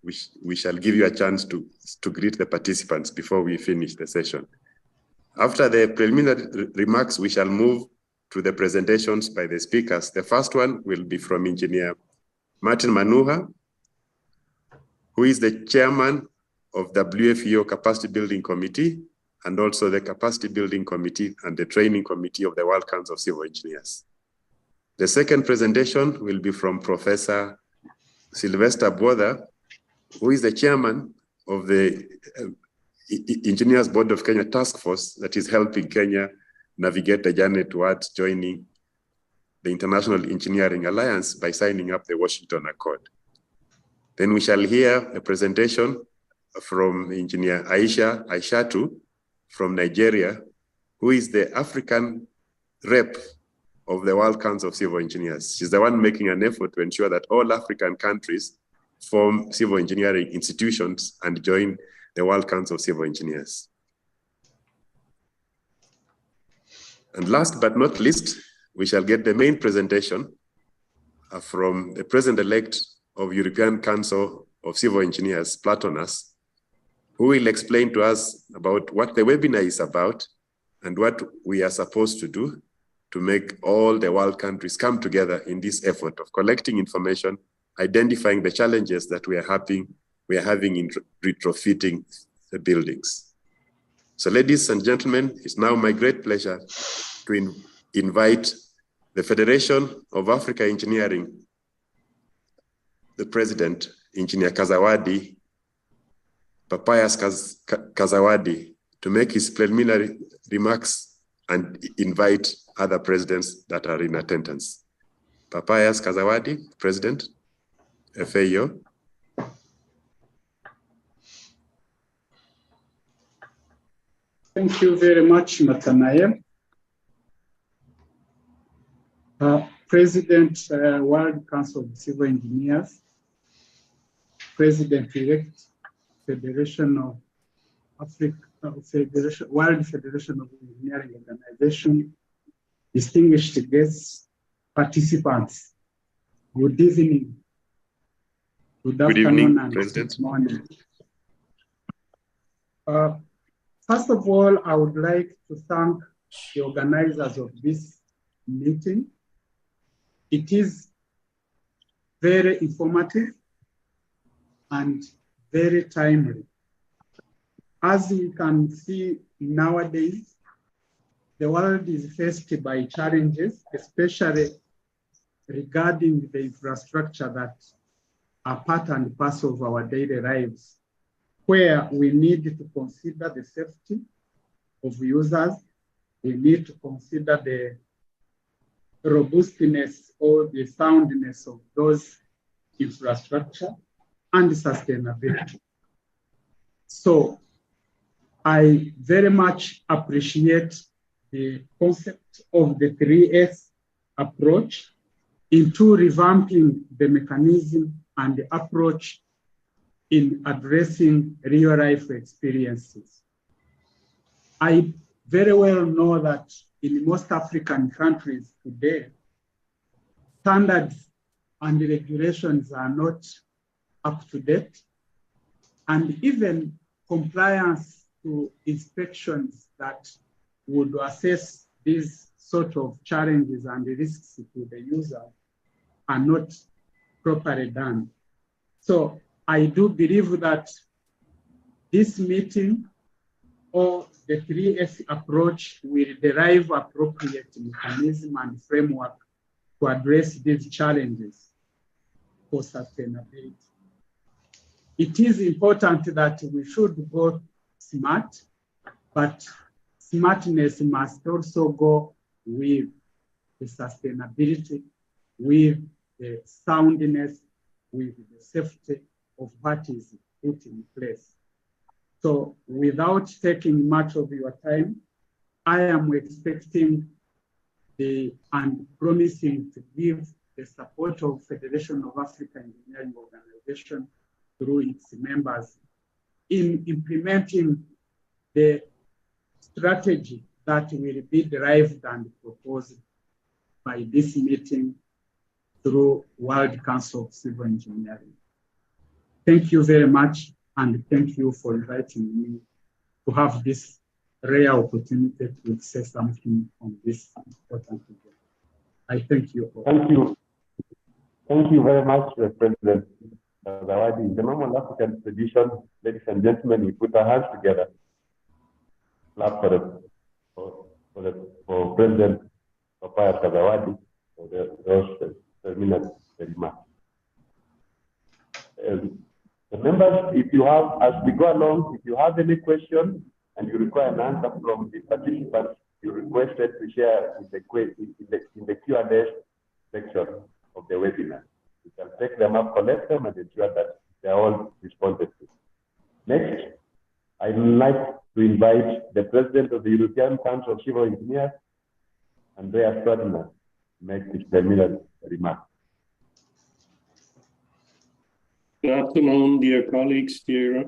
we shall give you a chance to greet the participants before we finish the session. After the preliminary remarks, we shall move to the presentations by the speakers. The first one will be from Engineer Martin Manuha, who is the chairman of the WFEO Capacity Building Committee and also the Capacity Building Committee and the Training Committee of the World Council of Civil Engineers. The second presentation will be from Professor Sylvester Botha, who is the chairman of the Engineers Board of Kenya Task Force that is helping Kenya navigate the journey towards joining the International Engineering Alliance by signing up the Washington Accord. Then we shall hear a presentation from Engineer Aisha Aishatu from Nigeria, who is the African rep of the World Council of Civil Engineers. She's the one making an effort to ensure that all African countries form civil engineering institutions and join the World Council of Civil Engineers. And last but not least, we shall get the main presentation from the President-elect of European Council of Civil Engineers, Platonas, who will explain to us about what the webinar is about and what we are supposed to do to make all the world countries come together in this effort of collecting information, identifying the challenges that we are having in retrofitting the buildings. So ladies and gentlemen, it's now my great pleasure to invite the Federation of Africa Engineering, the President, Engineer Kazawadi, Papayas Kazawadi, to make his preliminary remarks and invite other presidents that are in attendance. Papayas Kazawadi, President, FAEO. Thank you very much, Nathaniel. President, World Council of Civil Engineers, President-elect, Federation of Africa, World Federation of Engineering Organization, distinguished guests, participants, good evening, good afternoon, and good morning. First of all, I would like to thank the organizers of this meeting. It is very informative and very timely. As we can see nowadays, the world is faced by challenges, especially regarding the infrastructure that are part and parcel of our daily lives, where we need to consider the safety of users, we need to consider the robustness or the soundness of those infrastructure and sustainability. So I very much appreciate the concept of the 3S approach into revamping the mechanism and the approach in addressing real life experiences. I very well know that in most African countries today, standards and regulations are not up to date, and even compliance to inspections that would assess these sort of challenges and risks to the user are not properly done. So I do believe that this meeting or the 3S approach will derive appropriate mechanism and framework to address these challenges for sustainability. It is important that we should go smart, but smartness must also go with the sustainability, with the soundness, with the safety of what is put in place. So without taking much of your time, I am expecting and promising to give the support of Federation of African Engineering Organization through its members in implementing the strategy that will be derived and proposed by this meeting through World Council of Civil Engineering. Thank you very much, and thank you for inviting me to have this rare opportunity to say something on this important event. I thank you all. Thank you. Thank you very much, President Zawadi. In the normal African tradition, ladies and gentlemen, we put our hands together. Clap for President Papaya Zawadi for those terminal remarks. Members, if you have, as we go along, if you have any questions and you require an answer from the participants, you're requested to share in the Q&A section of the webinar. You can take them up, collect them, and ensure that they are all responded to. Next, I'd like to invite the President of the European Council of Civil Engineers, Andreas Broaden, to make his preliminary remarks. Good afternoon, dear colleagues, dear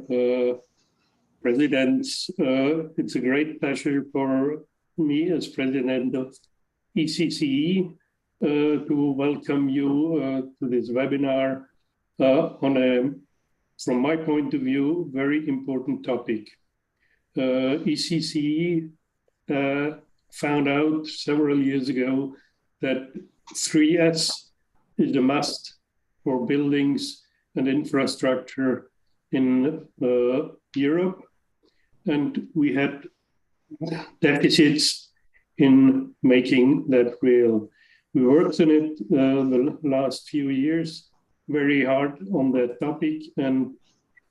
presidents. It's a great pleasure for me as president of ECCE to welcome you to this webinar on a, from my point of view, very important topic. ECCE found out several years ago that 3S is a must for buildings and infrastructure in Europe, and we had deficits in making that real. We worked on it the last few years very hard on that topic, and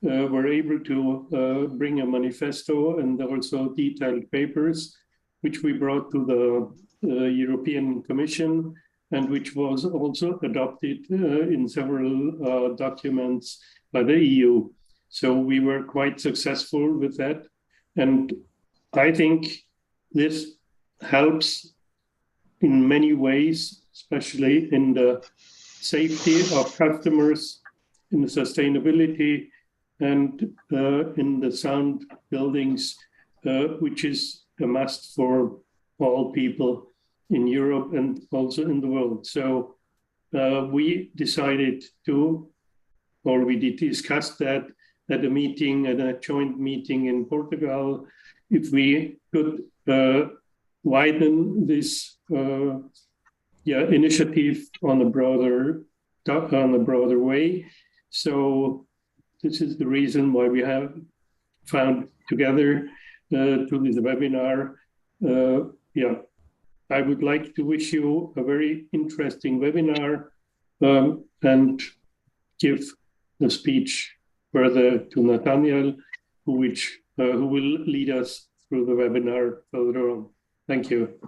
were able to bring a manifesto and also detailed papers, which we brought to the European Commission, and which was also adopted in several documents by the EU. So we were quite successful with that. And I think this helps in many ways, especially in the safety of customers, in the sustainability, and in the sound buildings, which is a must for all people in Europe and also in the world. So we decided to, or we did discuss that at a meeting, at a joint meeting in Portugal, if we could widen this initiative on a broader way. So this is the reason why we have found together to this webinar. I would like to wish you a very interesting webinar and give the speech further to Nathaniel, who will lead us through the webinar further on. Thank you.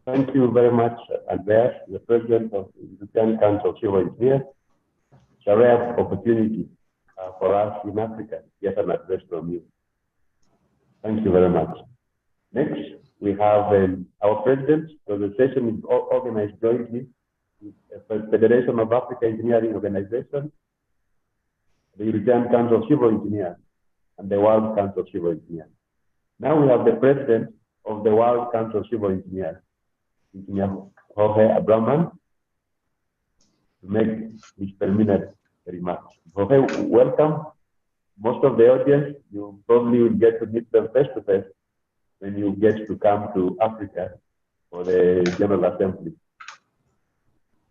Thank you very much, Andreas, the President of the European Council of Civil Engineers. It's a rare opportunity for us in Africa to get an address from you. Thank you very much. Next, we have our president. So the session is organized jointly with the Federation of Africa Engineering Organization, the European Council of Civil Engineers, and the World Council of Civil Engineers. Now we have the president of the World Council of Civil Engineers, Engineer Jorge Abraman, to make his preliminary remarks. Jorge, welcome. Most of the audience, you probably will get to meet them face to face when you get to come to Africa for the General Assembly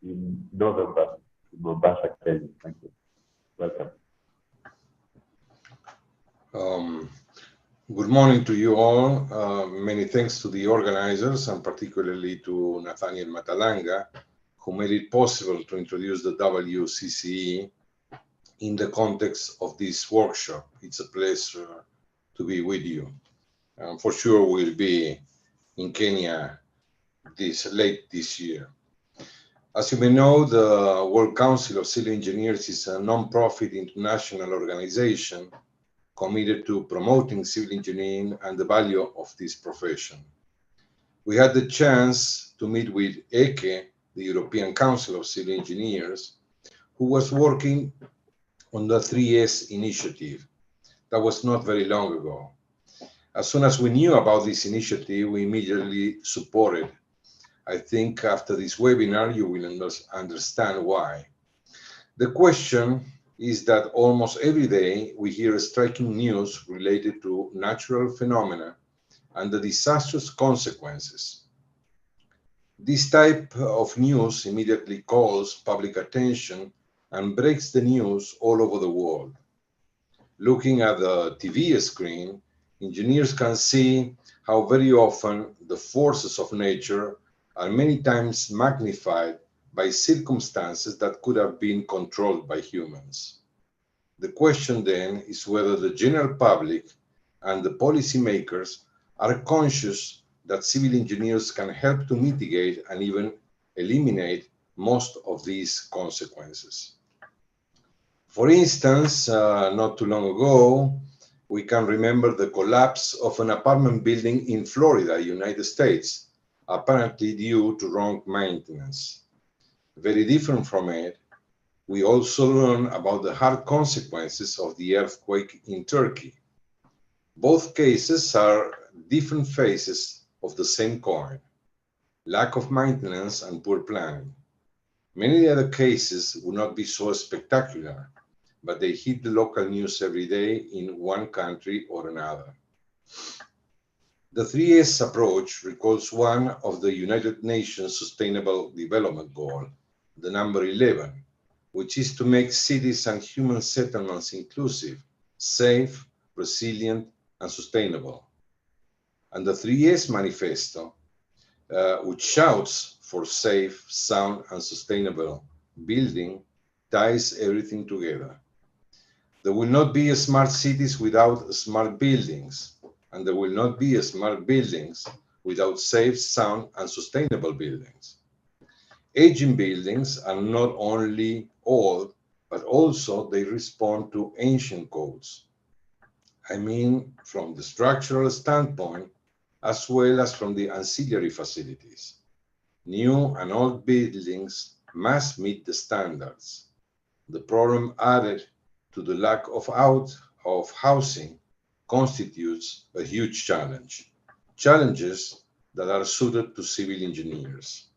in November in Mombasa, Kenya. Thank you. Welcome. Good morning to you all. Many thanks to the organizers, and particularly to Nathaniel Matalanga, who made it possible to introduce the WCCE in the context of this workshop. It's a pleasure to be with you. For sure we'll be in Kenya late this year. As you may know, the World Council of Civil Engineers is a non-profit international organization committed to promoting civil engineering and the value of this profession. We had the chance to meet with ECCE, the European Council of Civil Engineers, who was working on the 3S initiative. That was not very long ago. As soon as we knew about this initiative, we immediately supported. I think after this webinar, you will understand why. The question is that almost every day we hear striking news related to natural phenomena and the disastrous consequences. This type of news immediately calls public attention and breaks the news all over the world. Looking at the TV screen, engineers can see how very often the forces of nature are many times magnified by circumstances that could have been controlled by humans. The question then is whether the general public and the policymakers are conscious that civil engineers can help to mitigate and even eliminate most of these consequences. For instance, not too long ago, we can remember the collapse of an apartment building in Florida, United States, apparently due to wrong maintenance. Very different from it, we also learn about the hard consequences of the earthquake in Turkey. Both cases are different faces of the same coin: lack of maintenance and poor planning. Many other cases would not be so spectacular, but they hit the local news every day in one country or another. The 3S approach recalls one of the United Nations Sustainable Development Goal, the number 11, which is to make cities and human settlements inclusive, safe, resilient, and sustainable. And the 3S manifesto, which shouts for safe, sound, and sustainable building, ties everything together. There will not be smart cities without smart buildings, and there will not be smart buildings without safe, sound, and sustainable buildings. Aging buildings are not only old, but also they respond to ancient codes. I mean, from the structural standpoint, as well as from the ancillary facilities. New and old buildings must meet the standards. The problem added to the lack of housing constitutes a huge challenge, challenges that are suited to civil engineers.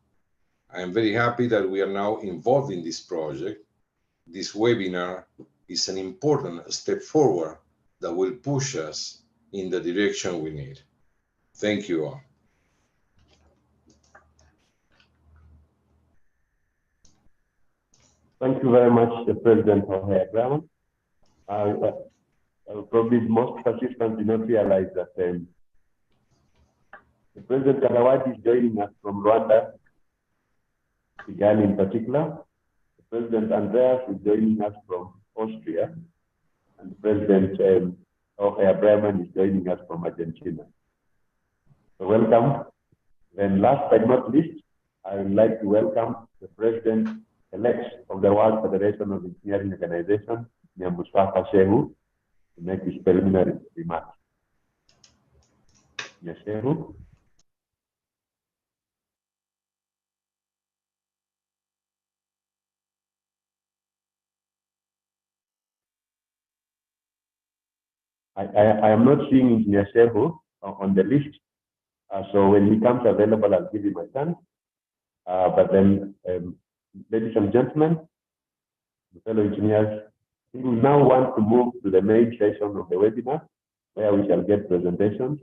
I am very happy that we are now involved in this project. This webinar is an important step forward that will push us in the direction we need. Thank you all. Thank you very much, President Jorge Agraman. Probably most participants do not realize that the President Kalawati is joining us from Rwanda, Kigali in particular. The President Andreas is joining us from Austria, and President Jorge Agraman is joining us from Argentina. So welcome. Then last but not least, I would like to welcome the President-elect of the World Federation of Engineering Organizations, Mustafa Shehu, to make his preliminary remarks. Shehu. I am not seeing Engineer Shehu on the list, so when he comes available, I'll give him a chance. But then, ladies and gentlemen, fellow engineers, we now want to move to the main session of the webinar, where we shall get presentations,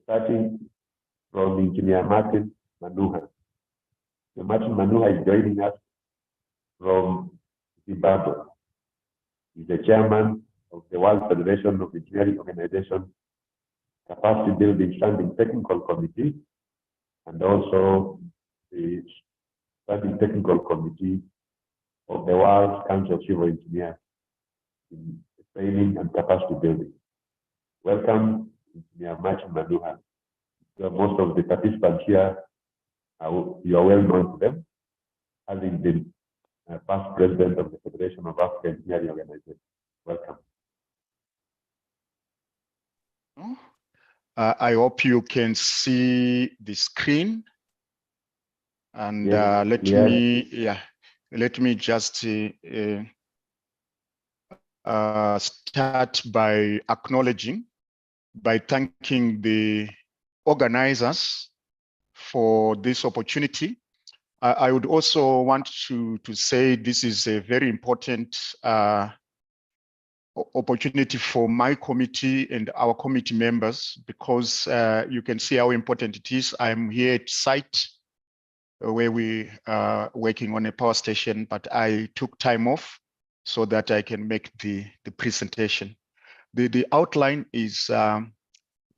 starting from Engineer Martin Manuha. So Martin Manuha is joining us from Zimbabwe. He's the chairman of the World Federation of Engineering Organizations Capacity Building Standing Technical Committee, and also the Standing Technical Committee of the World Council of Civil Engineers in training and capacity building. Welcome, Engineer Martin Manuha. Most of the participants here, you are well known to them, having been past president of the Federation of African Engineering Organizations. Welcome. I hope you can see the screen. And yes, let me just start by thanking the organizers for this opportunity I would also want to say this is a very important opportunity for my committee and our committee members, because you can see how important it is. I'm here at site where we are working on a power station, but I took time off so that I can make the presentation. The outline is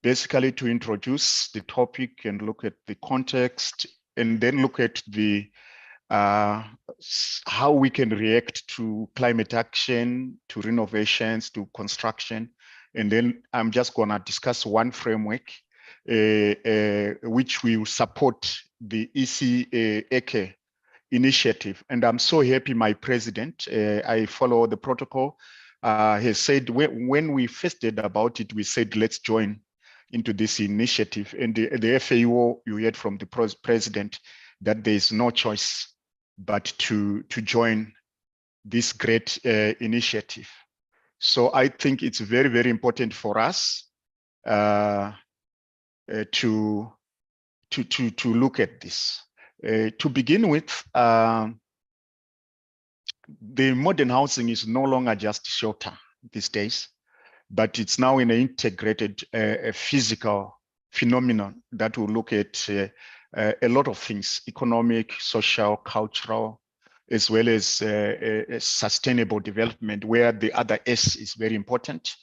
basically to introduce the topic and look at the context, and then look at the how we can react to climate action, to renovations, to construction. And then I'm just gonna discuss one framework which will support the ECCE initiative. And I'm so happy my president, I follow the protocol, has said when we first did about it, we said, let's join into this initiative. And the FAEO, you heard from the president that there is no choice but to join this great initiative. So I think it's very, very important for us to look at this. To begin with, the modern housing is no longer just shelter these days, but it's now in an integrated physical phenomenon that will look at a lot of things: economic, social, cultural, as well as sustainable development, where the other S is very important.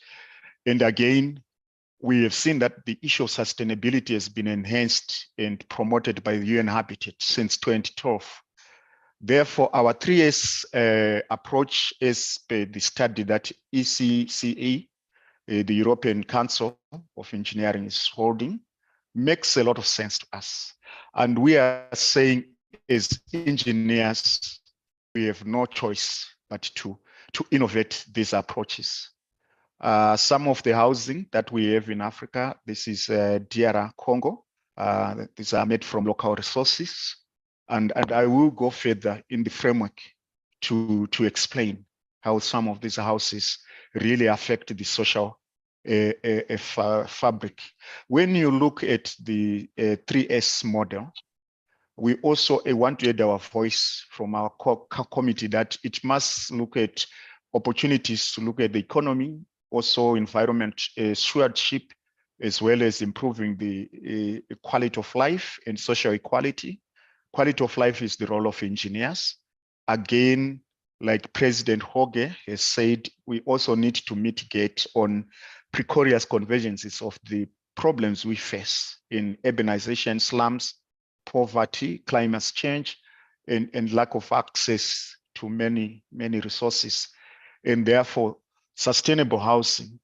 And again, we have seen that the issue of sustainability has been enhanced and promoted by the UN Habitat since 2012. Therefore, our 3S approach is the study that ECCE, the European Council of Engineering, is holding, makes a lot of sense to us. And we are saying, as engineers, we have no choice but to innovate these approaches. Some of the housing that we have in Africa, this is DR Congo. These are made from local resources. And I will go further in the framework to explain how some of these houses really affect the social fabric. When you look at the 3S model, we also want to add our voice from our committee that it must look at opportunities to look at the economy, also environment stewardship, as well as improving the quality of life and social equality. Quality of life is the role of engineers. Again, like President Hoge has said, we also need to mitigate on precarious convergences of the problems we face in urbanization, slums, poverty, climate change, and lack of access to many resources. And therefore, sustainable housing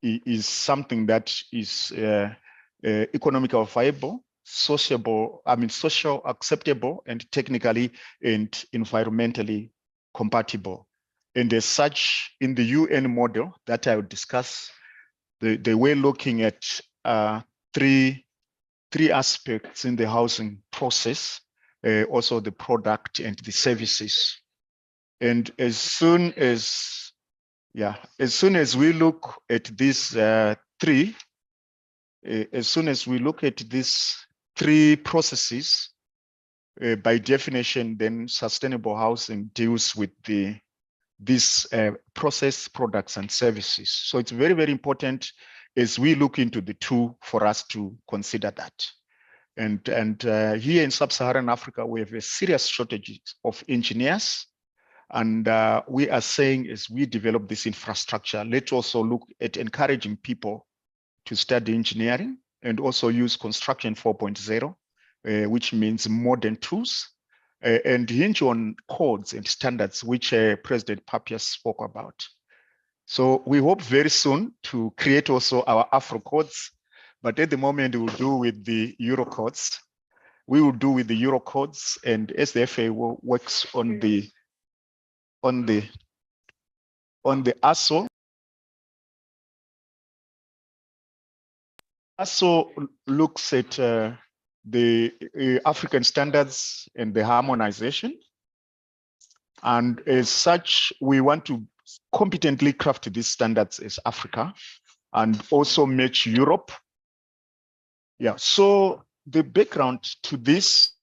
is something that is economically viable, social acceptable, and technically and environmentally compatible. And as such, in the UN model that I will discuss, they were looking at three aspects in the housing process, also the product and the services. And as soon as we look at these three processes, by definition, then sustainable housing deals with these process, products, and services. So it's very, very important as we look into the two for us to consider that. And here in sub-Saharan Africa, we have a serious shortage of engineers. And we are saying, as we develop this infrastructure, let's also look at encouraging people to study engineering and also use construction 4.0, which means modern tools, and hinge on codes and standards, which President Papia spoke about. So we hope very soon to create also our Afro codes, but at the moment we'll do with the Euro codes. We will do with the Euro codes, and as the FAEO works on the ASO. ASO looks at the African standards and the harmonization. And as such, we want to competently craft these standards as Africa and also match Europe. Yeah, so the background to this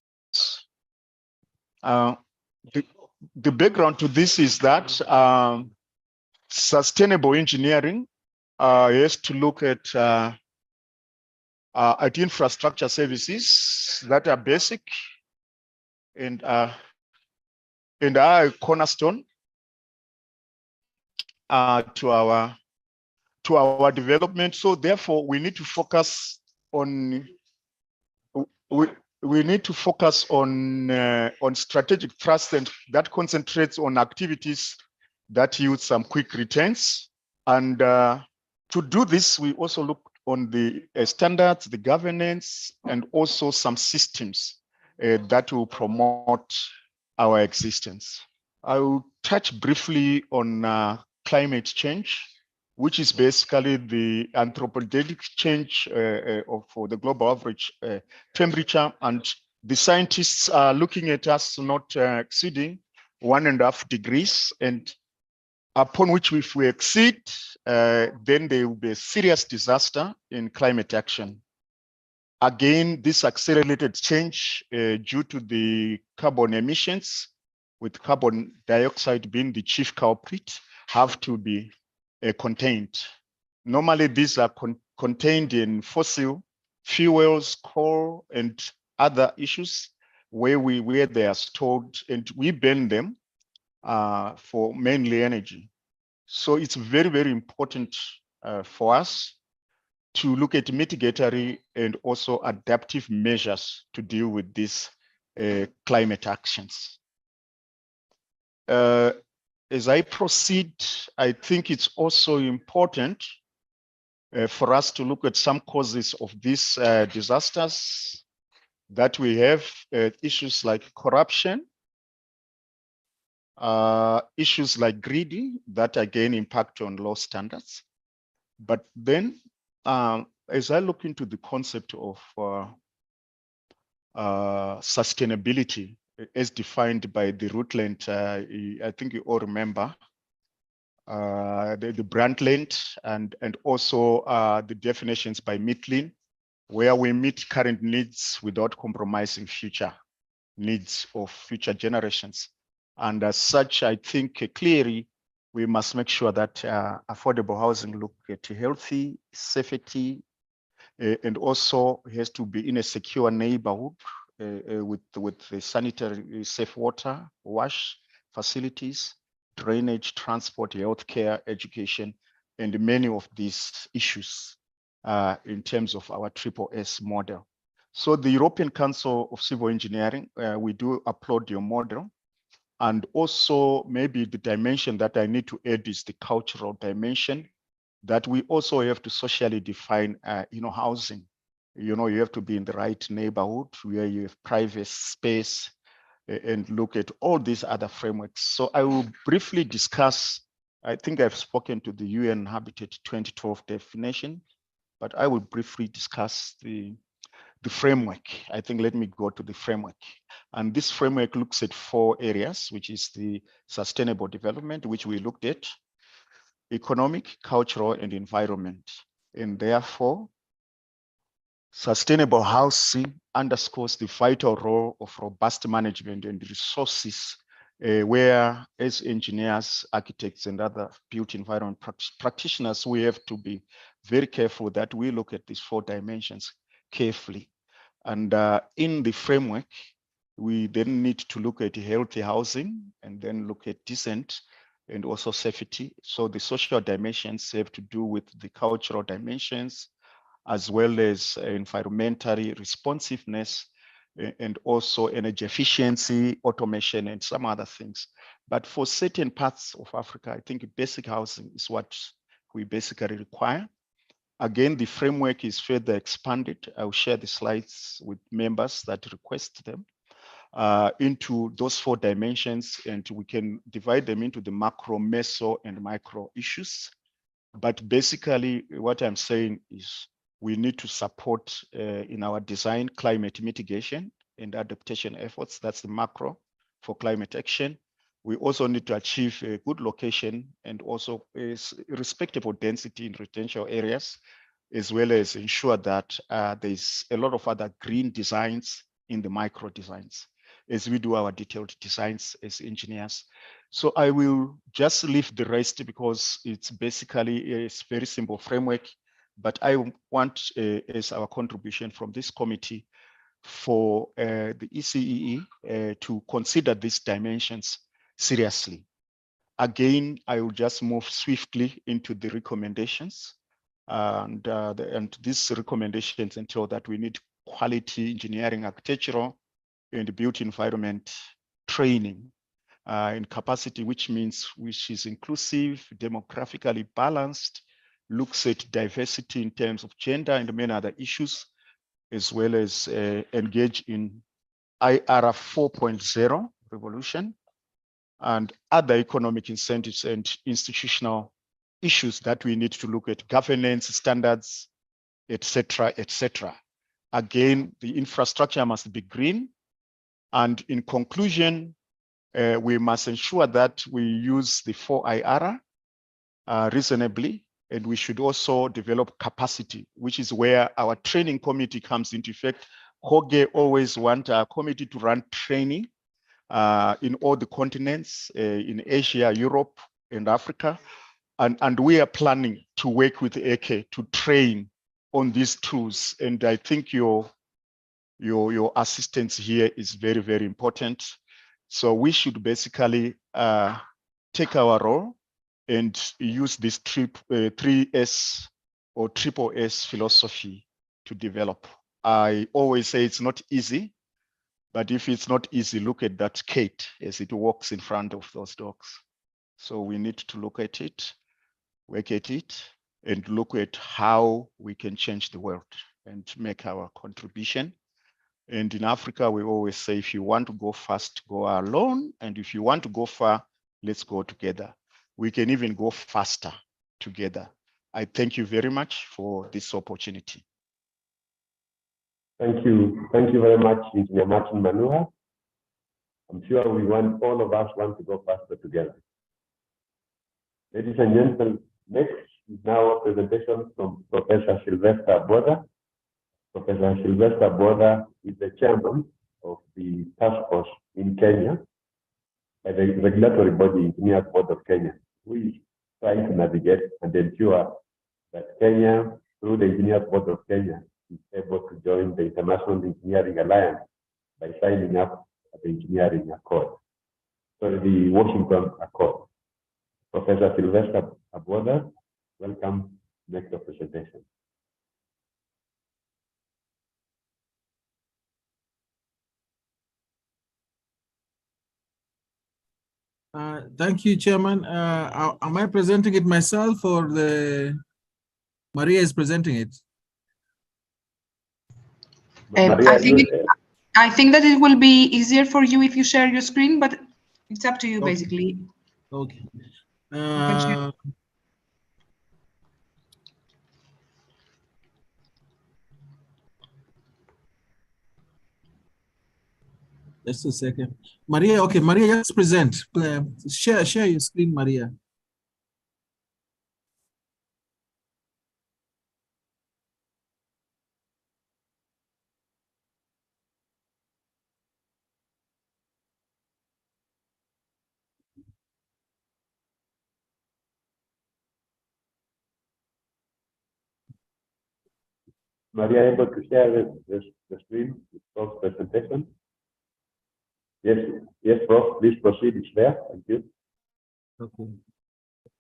The background to this is that sustainable engineering has to look at infrastructure services that are basic and are a cornerstone to our development. So therefore, we need to focus on we need to focus on strategic thrust and that concentrates on activities that yield some quick returns. And to do this, we also look on the standards, the governance, and also some systems that will promote our existence. I will touch briefly on climate change, which is basically the anthropogenic change for the global average temperature. And the scientists are looking at us not exceeding 1.5 degrees. And upon which, if we exceed, then there will be a serious disaster in climate action. Again, this accelerated change due to the carbon emissions, with carbon dioxide being the chief culprit, have to be contained. Normally, these are contained in fossil fuels, coal, and other issues where they are stored, and we burn them for mainly energy. So it's very, very important for us to look at mitigatory and also adaptive measures to deal with these climate actions. As I proceed, I think it's also important for us to look at some causes of these disasters that we have, issues like corruption, issues like greedy that again impact on low standards. But then as I look into the concept of sustainability as defined by the Rutland, I think you all remember the Brundtland and also the definitions by Mitlin, where we meet current needs without compromising future needs of future generations. And as such, I think clearly we must make sure that affordable housing look at healthy, safety, and also has to be in a secure neighborhood with the sanitary safe water, wash facilities, drainage, transport, healthcare, education, and many of these issues in terms of our SSS model. So the European Council of Civil Engineering, we do applaud your model. And also maybe the dimension that I need to add is the cultural dimension, that we also have to socially define, housing. You have to be in the right neighborhood where you have private space and look at all these other frameworks. So I will briefly discuss, I think I've spoken to the UN Habitat 2012 definition, but I will briefly discuss the framework. I think let me go to the framework. And this framework looks at 4 areas, which is the sustainable development, which we looked at, economic, cultural, and environment. And therefore, sustainable housing underscores the vital role of robust management and resources, where as engineers, architects, and other built environment practitioners, we have to be very careful that we look at these 4 dimensions carefully. And in the framework, we then need to look at healthy housing and then look at decent and also safety. So the social dimensions have to do with the cultural dimensions, as well as environmentally responsiveness, and also energy efficiency, automation, and some other things. But for certain parts of Africa, I think basic housing is what we basically require. Again, the framework is further expanded. I'll share the slides with members that request them into those 4 dimensions, and we can divide them into the macro, meso, and micro issues. But basically, what I'm saying is we need to support in our design climate mitigation and adaptation efforts. That's the macro for climate action. We also need to achieve a good location and also a respectable density in residential areas, as well as ensure that there's a lot of other green designs in the micro designs. as we do our detailed designs as engineers. So I will just leave the rest because it's basically a very simple framework, but I want as our contribution from this committee for the ECEE to consider these dimensions seriously. Again, I will just move swiftly into the recommendations. And these recommendations entail that we need quality engineering, architectural, and built environment training in capacity, which is inclusive, demographically balanced, looks at diversity in terms of gender and many other issues, as well as engage in IR 4.0 revolution and other economic incentives and institutional issues that we need to look at, governance standards, etc., etc. Again, the infrastructure must be green. And in conclusion, we must ensure that we use the 4IR reasonably, and we should also develop capacity, which is where our training committee comes into effect. Hoge always want our committee to run training in all the continents, in Asia, Europe, and Africa. And we are planning to work with ECCE to train on these tools. And I think your assistance here is very, very important. So we should basically take our role and use this 3S or triple S philosophy to develop. I always say it's not easy, but if it's not easy, look at that Kate as it walks in front of those dogs. So we need to look at it, work at it, and look at how we can change the world and make our contribution. And in Africa, we always say, if you want to go fast, go alone. And if you want to go far, let's go together. We can even go faster together. I thank you very much for this opportunity. Thank you. Thank you very much, Engineer Martin Manua. I'm sure all of us want to go faster together. Ladies and gentlemen, next is now a presentation from Professor Sylvester Broaden. Professor Sylvester Broaden is the chairman of the task force in Kenya, by the regulatory body, Engineers Board of Kenya, who is trying to navigate and ensure that Kenya, through the Engineers Board of Kenya, is able to join the International Engineering Alliance by signing up the Engineering Accord, the Washington Accord. Professor Sylvester Broaden, welcome to make the presentation. Thank you, Chairman. Am I presenting it myself or Maria is presenting it? I think that it will be easier for you if you share your screen, but it's up to you, basically. Okay. Just a second. Maria, okay, Maria, just present. Share your screen, Maria. Maria, able to share the screen of presentation? Yes, Prof, please proceed. It's there. Thank you.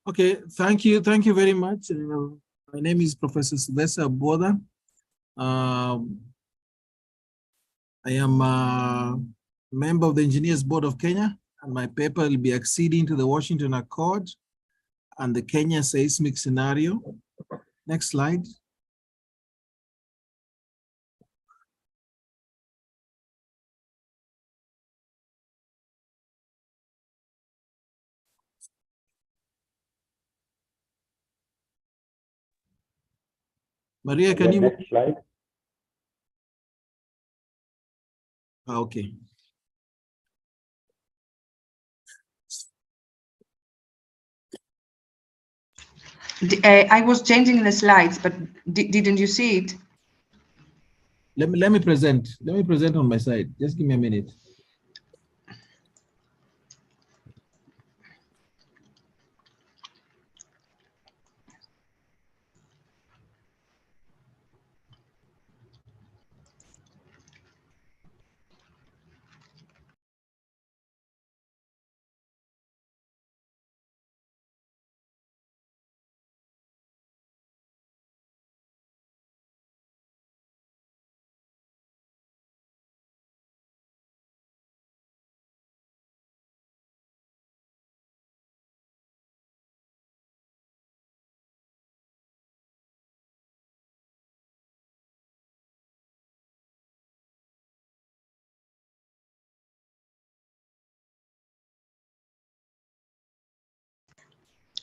Okay, thank you very much. My name is Professor Sylvester Broaden. I am a member of the Engineers Board of Kenya, and my paper will be acceding to the Washington Accord and the Kenya seismic scenario. Next slide. Maria, can you? Next slide. Okay. I was changing the slides, but didn't you see it? Let me present. Let me present on my side. Just give me a minute.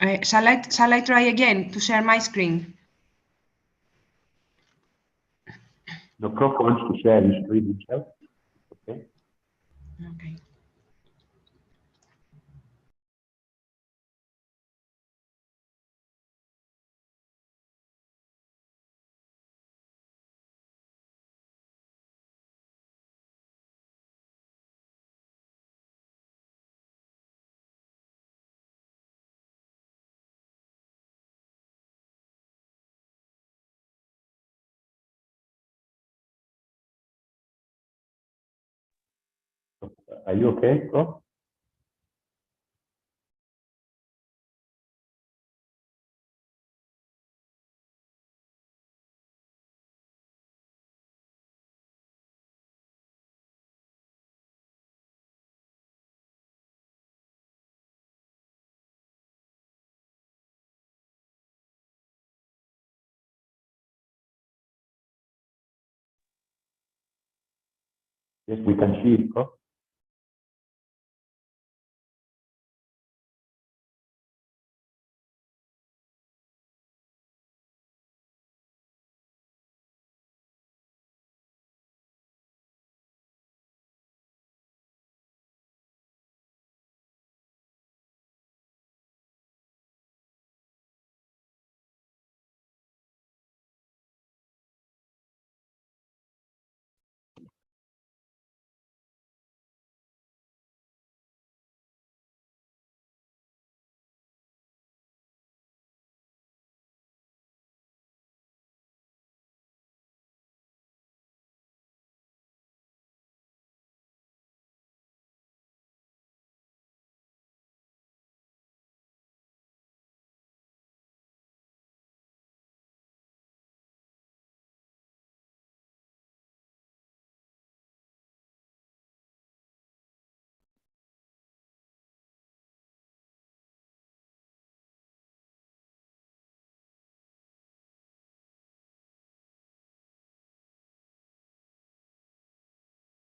Shall I try again to share my screen? The Prof wants to share his screen himself. Okay. Okay. Are you okay, Prof? Yes, we can see it, Prof.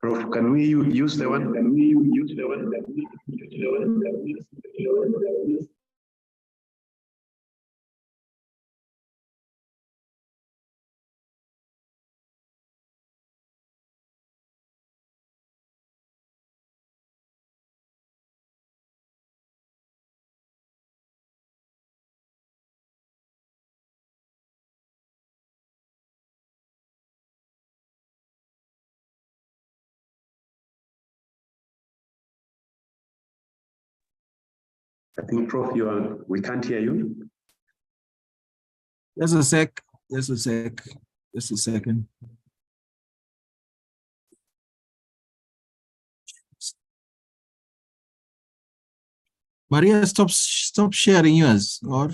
Prof, can we use the one? I think, Prof, we can't hear you. Just a sec. Just a sec. Just a second. Maria, stop sharing yours, or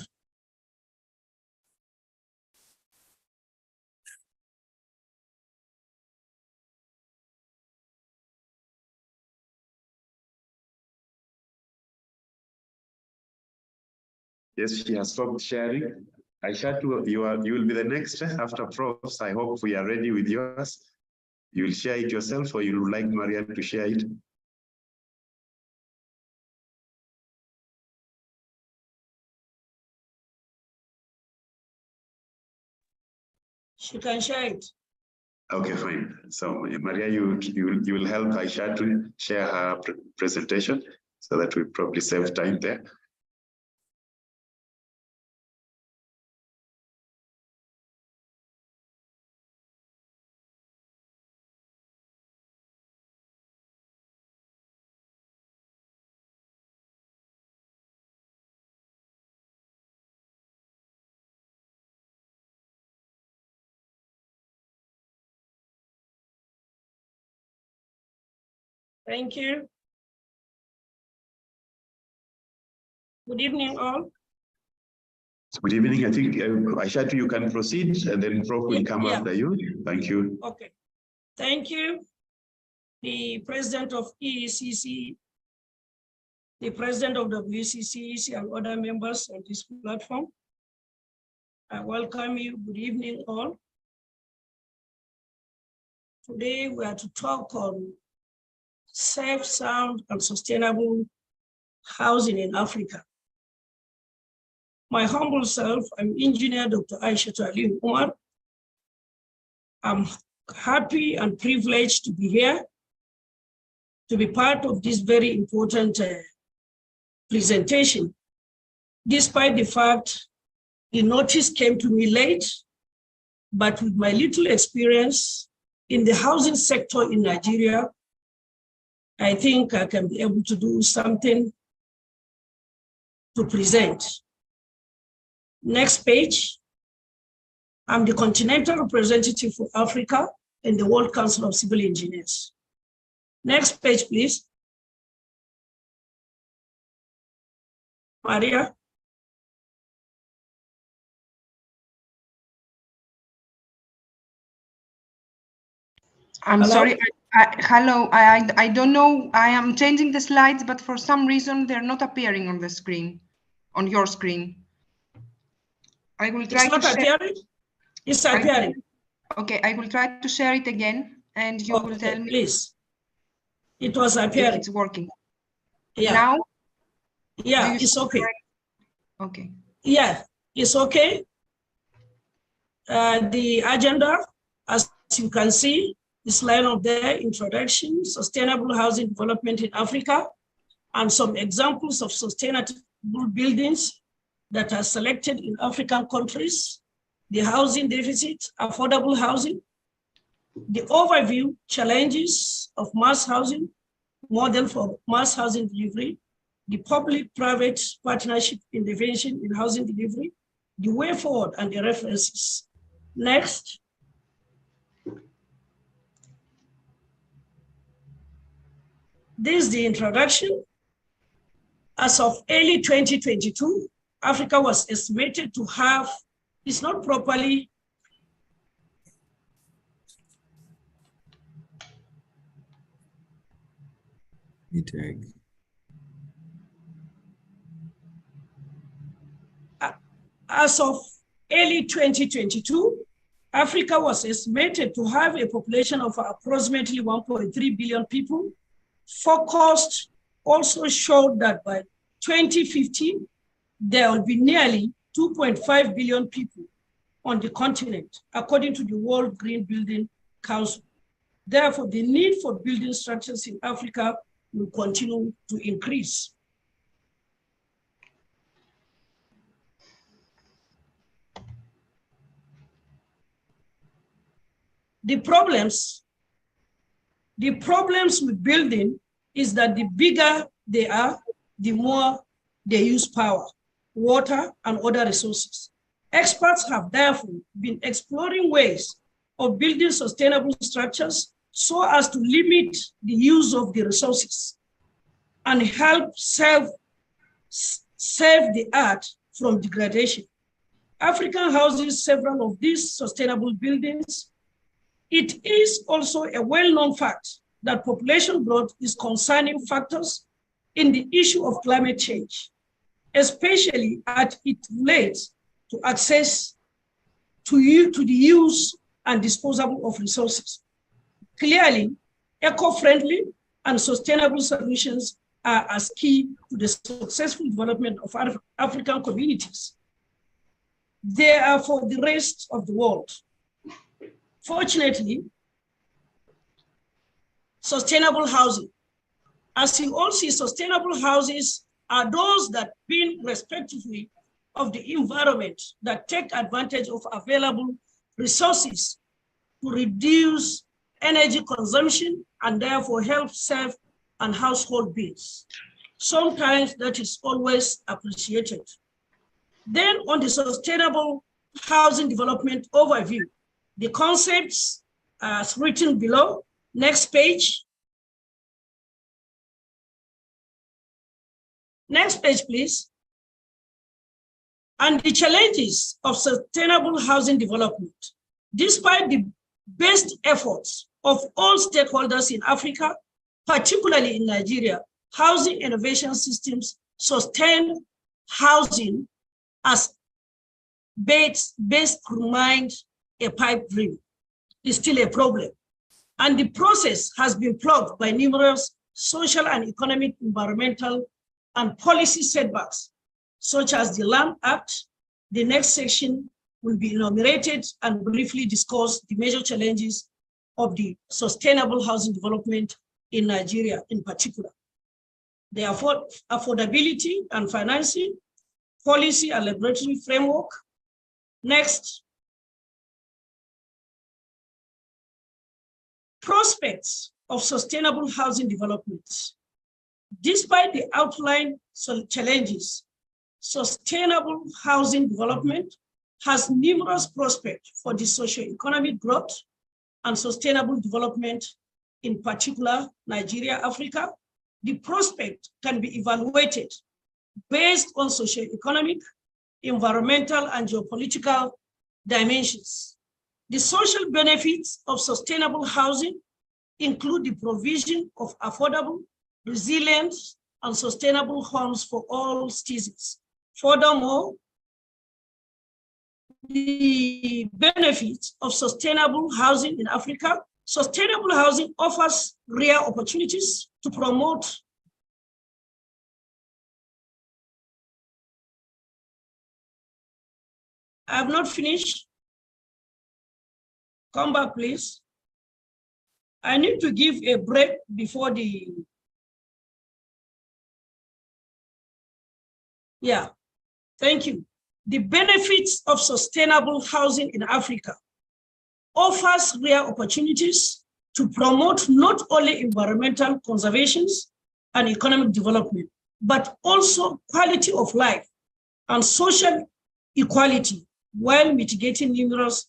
Yes, she has stopped sharing. Aishatu, you will be the next after Profs. I hope we are ready with yours. You will share it yourself, or you would like Maria to share it? She can share it. Okay, fine. So Maria, you will help Aisha to share her presentation so that we probably save time there. Thank you. Good evening, all. Good evening. I think Aisha, you can proceed, and then Prof will come after you. Thank you. Okay. Thank you, the president of ECCE, the president of WCCE, and other members of this platform. I welcome you. Good evening, all. Today, we are to talk on safe, sound, and sustainable housing in Africa. My humble self, I'm Engineer Dr. Aisha Ali Umar. I'm happy and privileged to be here, to be part of this very important presentation, despite the fact the notice came to me late, but with my little experience in the housing sector in Nigeria, I think I can be able to do something to present. Next page. I'm the continental representative for Africa in the World Council of Civil Engineers. Next page, please. Maria. I'm Hello? sorry. Hello. I don't know. I am changing the slides, but for some reason they're not appearing on the screen, on your screen. I will try to share. Appearing? It's appearing. Okay, I will try to share it again, and you will tell me. Please. It was appearing. It's working. Yeah. Now? Yeah, it's okay. Okay. Yeah, it's okay. The agenda, as you can see, is line up there: introduction, sustainable housing development in Africa, and some examples of sustainable buildings that are selected in African countries, the housing deficit, affordable housing, the overview, challenges of mass housing, model for mass housing delivery, the public-private partnership intervention in housing delivery, the way forward, and the references. Next. This is the introduction. As of early 2022, Africa was estimated to have, it's not properly, as of early 2022, Africa was estimated to have a population of approximately 1.3 billion people. Forecast also showed that by 2050, there will be nearly 2.5 billion people on the continent, according to the World Green Building Council. Therefore, the need for building structures in Africa will continue to increase. The problems with building is that the bigger they are, the more they use power, water, and other resources. Experts have therefore been exploring ways of building sustainable structures so as to limit the use of the resources and help save the earth from degradation. Africa houses several of these sustainable buildings. It is also a well-known fact that population growth is concerning factors in the issue of climate change, especially as it relates to access to the use and disposal of resources. Clearly, eco-friendly and sustainable solutions are as key to the successful development of African communities. They are for the rest of the world. Fortunately, sustainable housing. As you all see, sustainable houses are those that being respectively of the environment that take advantage of available resources to reduce energy consumption and therefore help save on household bills. Sometimes that is always appreciated. Then on the sustainable housing development overview, the concepts as written below. Next page. Next page, please. And the challenges of sustainable housing development. Despite the best efforts of all stakeholders in Africa, particularly in Nigeria, housing innovation systems sustain housing as best remained a pipe dream. Is still a problem. And the process has been plugged by numerous social and economic, environmental, and policy setbacks, such as the Land Act. The next section will be enumerated and briefly discuss the major challenges of the sustainable housing development in Nigeria in particular. The affordability and financing, policy and regulatory framework. Next, prospects of sustainable housing development. Despite the outlined challenges, sustainable housing development has numerous prospects for the socio-economic growth and sustainable development, in particular Nigeria, Africa. The prospect can be evaluated based on socio-economic, environmental, and geopolitical dimensions. The social benefits of sustainable housing include the provision of affordable, resilient, and sustainable homes for all citizens. Furthermore, the benefits of sustainable housing in Africa. Sustainable housing offers rare opportunities to promote I have not finished. Come back, please. I need to give a break before the, yeah, thank you. The benefits of sustainable housing in Africa offers rare opportunities to promote not only environmental conservation and economic development, but also quality of life and social equality while mitigating numerous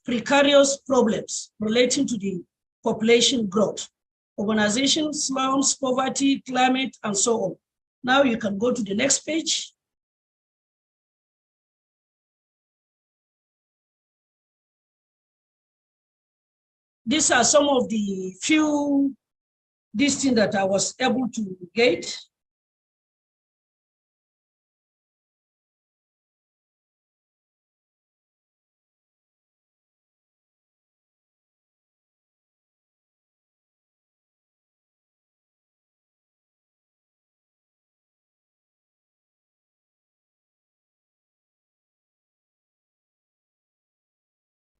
precarious problems relating to the population growth, urbanization, slums, poverty, climate, and so on. Now you can go to the next page. These are some of the few things that I was able to get.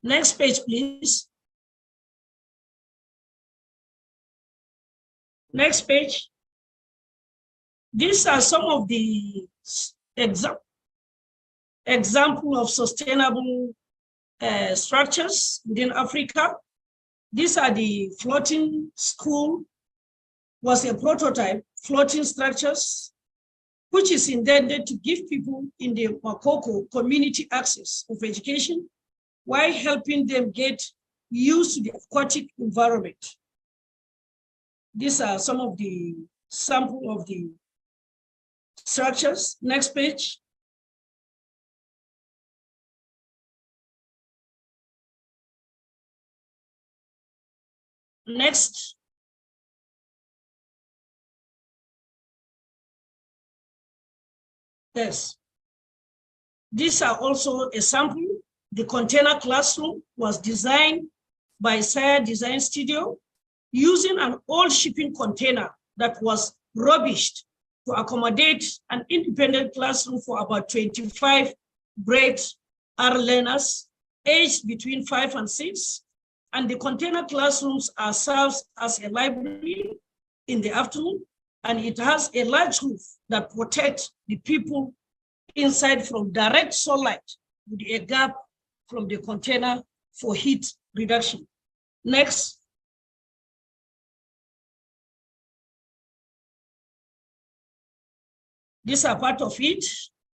Next page, please. Next page. These are some of the example of sustainable structures within Africa. These are the floating school, was a prototype, floating structures, which is intended to give people in the Makoko community access of education while helping them get used to the aquatic environment. These are some of the sample of the structures. Next page. Next. Yes. These are also a sample. The container classroom was designed by Sire Design Studio using an old shipping container that was rubbished to accommodate an independent classroom for about 25 grade R learners aged between 5 and 6. And the container classrooms are served as a library in the afternoon, and it has a large roof that protects the people inside from direct sunlight with a gap from the container for heat reduction. Next. These are part of it.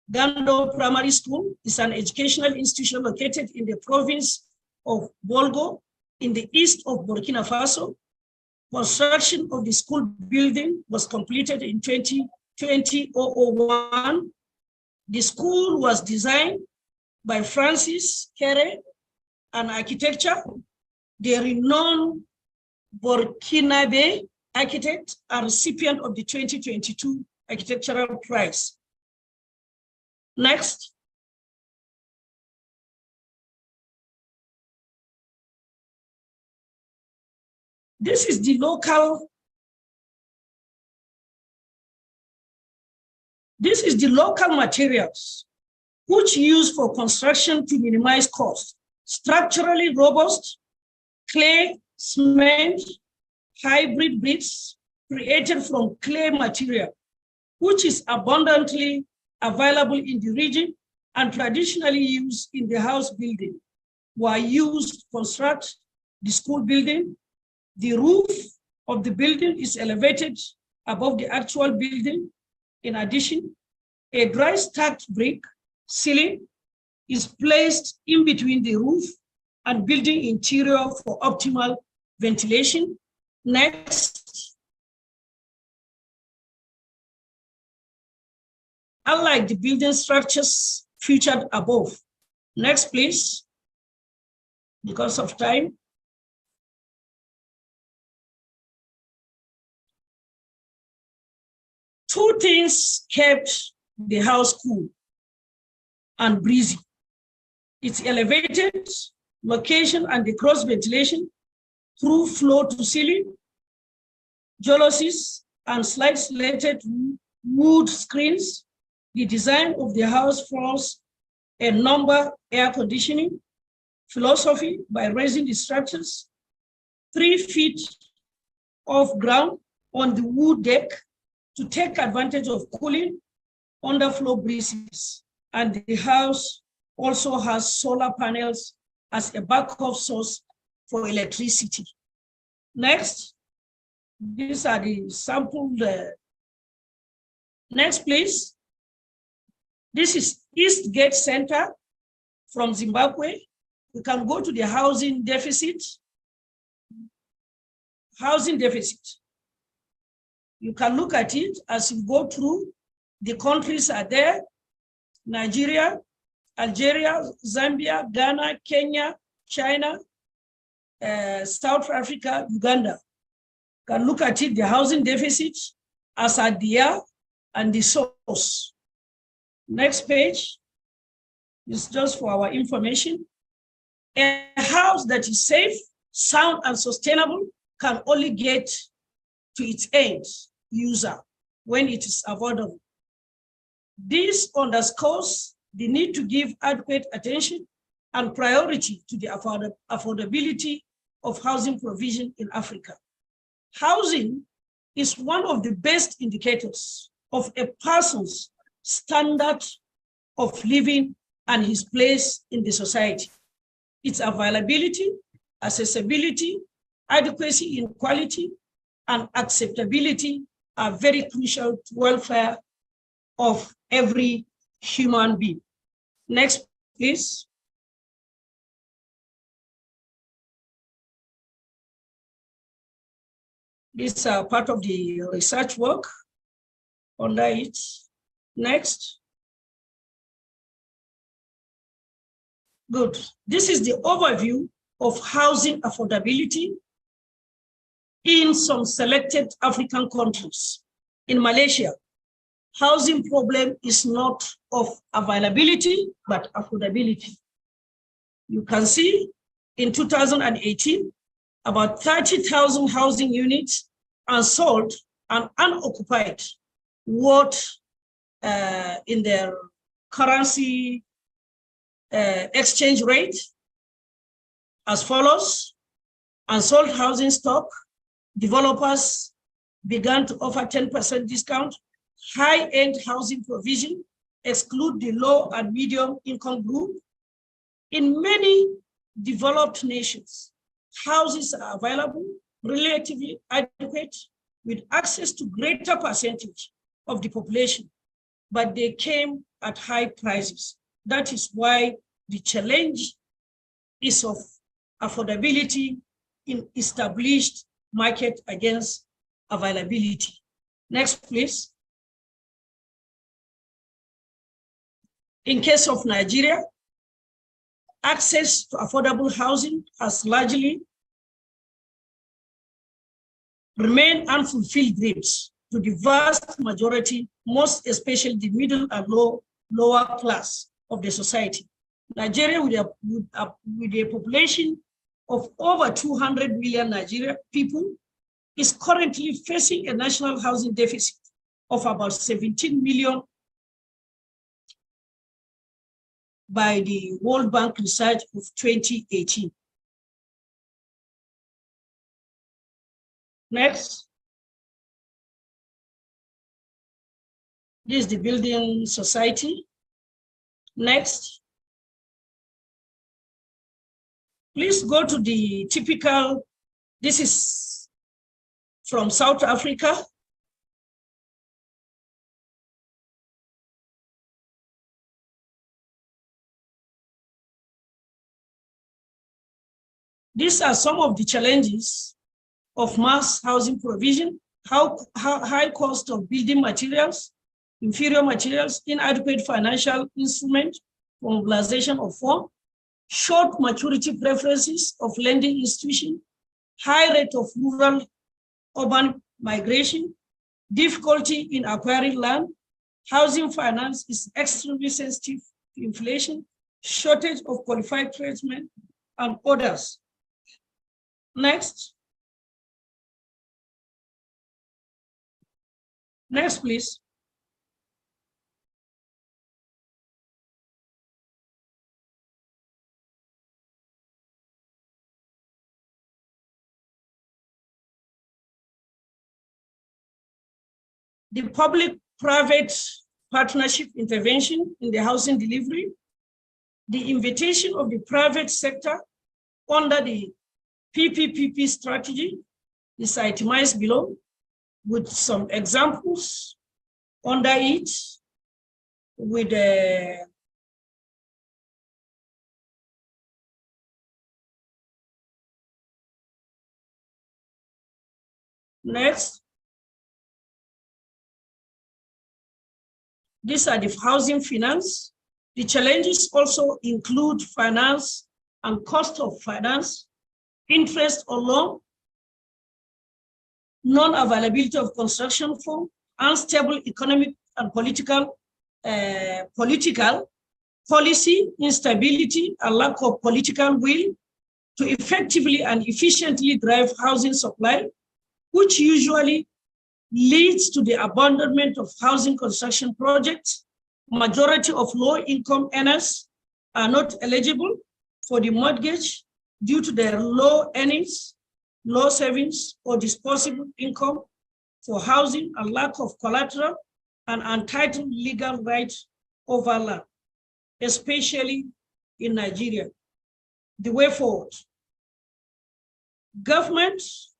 Gando Primary School is an educational institution located in the province of Bolgo in the east of Burkina Faso. Construction of the school building was completed in 2001. The school was designed by Francis Kere, an architecture, the renowned Burkinabe architect and recipient of the 2022 Architectural Prize. Next. This is the local This is the local materials which used for construction to minimize cost. Structurally robust, clay, cement, hybrid bricks created from clay material, which is abundantly available in the region and traditionally used in the house building, were used to construct the school building. The roof of the building is elevated above the actual building. In addition, a dry stacked brick ceiling is placed in between the roof and building interior for optimal ventilation. Next. Unlike the building structures featured above. Next, please, because of time. Two things kept the house cool and breezy. Its elevated location and the cross ventilation through floor to ceiling, jalousies and slight-slated wood screens. The design of the house follows a number air conditioning philosophy by raising the structures 3 feet off ground on the wood deck to take advantage of cooling underfloor breezes. And the house also has solar panels as a backup source for electricity. Next, these are the sampled. Next, please. This is East Gate Center from Zimbabwe. We can go to the housing deficit. Housing deficit. You can look at it as you go through. The countries are there: Nigeria, Algeria, Zambia, Ghana, Kenya, China, South Africa, Uganda. You can look at it, the housing deficit as at the year and the source. Next page is just for our information. A house that is safe, sound, and sustainable can only get to its end user when it is affordable. This underscores the need to give adequate attention and priority to the affordability of housing provision in Africa. Housing is one of the best indicators of a person's standard of living and his place in the society. Its availability, accessibility, adequacy in quality, and acceptability are very crucial to welfare of every human being. Next, please. These are part of the research work under it. Next. Good. This is the overview of housing affordability in some selected African countries. In Malaysia, housing problem is not of availability, but affordability. You can see in 2018, about 30,000 housing units unsold and unoccupied, worth in their currency exchange rate as follows. Unsold housing stock, developers began to offer 10% discount. High-end housing provision exclude the low and medium income group. In many developed nations, houses are available, relatively adequate, with access to greater percentage of the population, but they came at high prices. That is why the challenge is of affordability in established market against availability. Next, please. In case of Nigeria, access to affordable housing has largely remained unfulfilled dreams to the vast majority, most especially the middle and lower class of the society. Nigeria, with a population of over 200 million Nigerian people, is currently facing a national housing deficit of about 17 million by the World Bank research of 2018. Next. This is the building society. Next. Please go to the typical, this is from South Africa. These are some of the challenges of mass housing provision, how high cost of building materials, inferior materials, inadequate financial instrument for mobilization of funds, short maturity preferences of lending institutions, high rate of rural-urban migration, difficulty in acquiring land, housing finance is extremely sensitive to inflation, shortage of qualified tradesmen, and others. Next. Next, please. The public-private partnership intervention in the housing delivery, the invitation of the private sector under the PPPP strategy is itemized below with some examples under it with next. These are the housing finance. The challenges also include finance and cost of finance, interest or loan, non-availability of construction fund, unstable economic and political policy, instability, and lack of political will to effectively and efficiently drive housing supply, which usually leads to the abandonment of housing construction projects. Majority of low-income earners are not eligible for the mortgage due to their low earnings, low savings, or disposable income for housing, and lack of collateral and untitled legal rights over land, especially in Nigeria. The way forward. Governments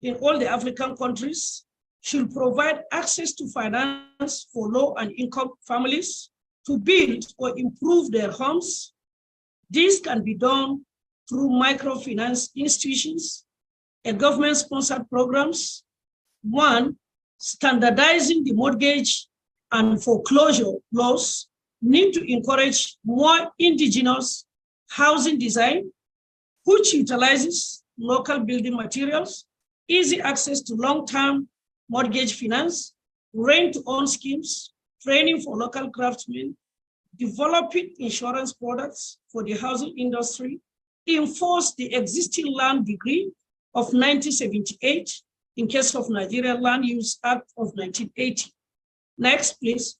in all the African countries should provide access to finance for low and income families to build or improve their homes. This can be done through microfinance institutions and government-sponsored programs. One, standardizing the mortgage and foreclosure laws need to encourage more indigenous housing design, which utilizes local building materials, easy access to long-term mortgage finance, rent-to-own schemes, training for local craftsmen, developing insurance products for the housing industry, enforce the existing land decree of 1978 in case of Nigerian Land Use Act of 1980. Next, please.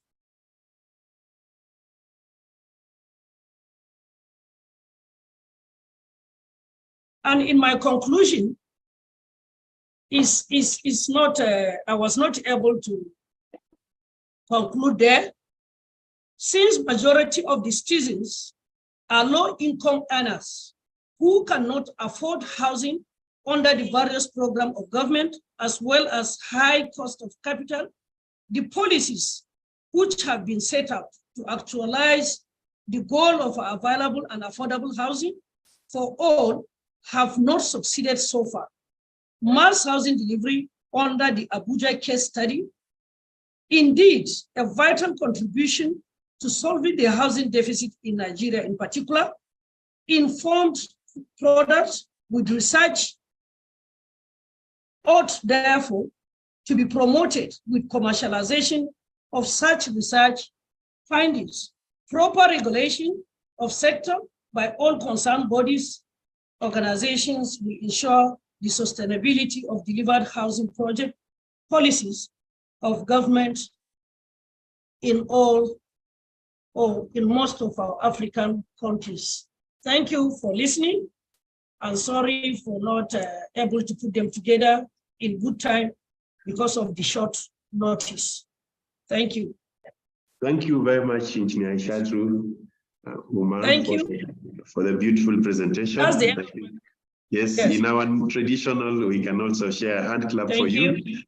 And in my conclusion, is not, I was not able to conclude there. Since majority of the citizens are low-income earners who cannot afford housing under the various programs of government, as well as high cost of capital, the policies which have been set up to actualize the goal of available and affordable housing for all have not succeeded so far. Mass housing delivery under the Abuja case study, indeed, a vital contribution to solving the housing deficit in Nigeria in particular, informed products with research ought therefore to be promoted with commercialization of such research findings. Proper regulation of sector by all concerned bodies, organizations will ensure the sustainability of delivered housing project policies of government in all or in most of our African countries. Thank you for listening. I'm sorry for not able to put them together in good time because of the short notice. Thank you. Thank you very much, Engineer Shatru Umar, Thank you. For the beautiful presentation. That's the yes, in our traditional, we can also share a hand clap for you.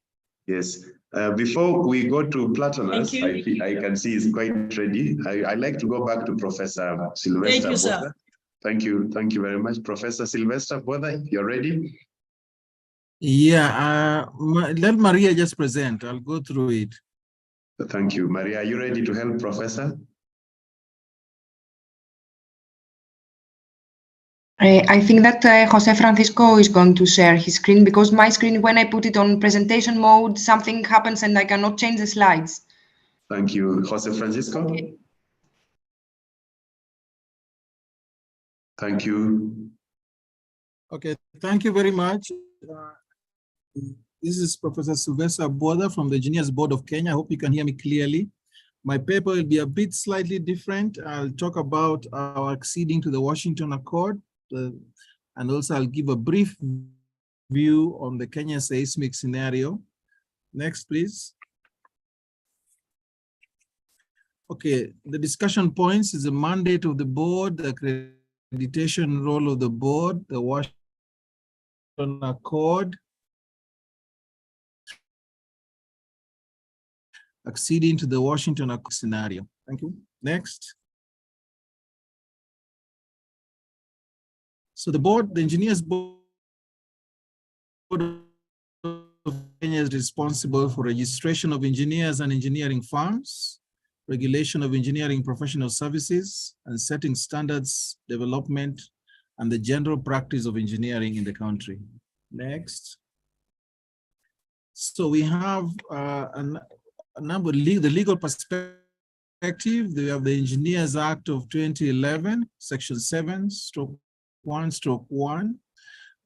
Yes. Before we go to Platinus, I can see it's quite ready. I'd like to go back to Professor Sylvester. Thank you, sir. Thank you. Thank you very much. Professor Sylvester, you're ready? Yeah, let Maria just present. I'll go through it. Thank you. Maria, are you ready to help Professor? I think that Jose Francisco is going to share his screen, because my screen, when I put it on presentation mode, something happens and I cannot change the slides. Thank you. Jose Francisco? Okay. Thank you. Okay, thank you very much. This is Professor Sylvester Boda from the Engineers Board of Kenya. I hope you can hear me clearly. My paper will be a bit slightly different. I'll talk about our acceding to the Washington Accord, and also I'll give a brief view on the Kenya seismic scenario. Next, please. Okay, the discussion points is the mandate of the board, the accreditation role of the board, the Washington Accord, acceding to the Washington Accord scenario. Thank you. Next. So the board, the Engineers Board of Kenya is responsible for registration of engineers and engineering firms, regulation of engineering professional services, and setting standards, development, and the general practice of engineering in the country. Next. So we have a number, the legal perspective. We have the Engineers Act of 2011, Section 7/1/1.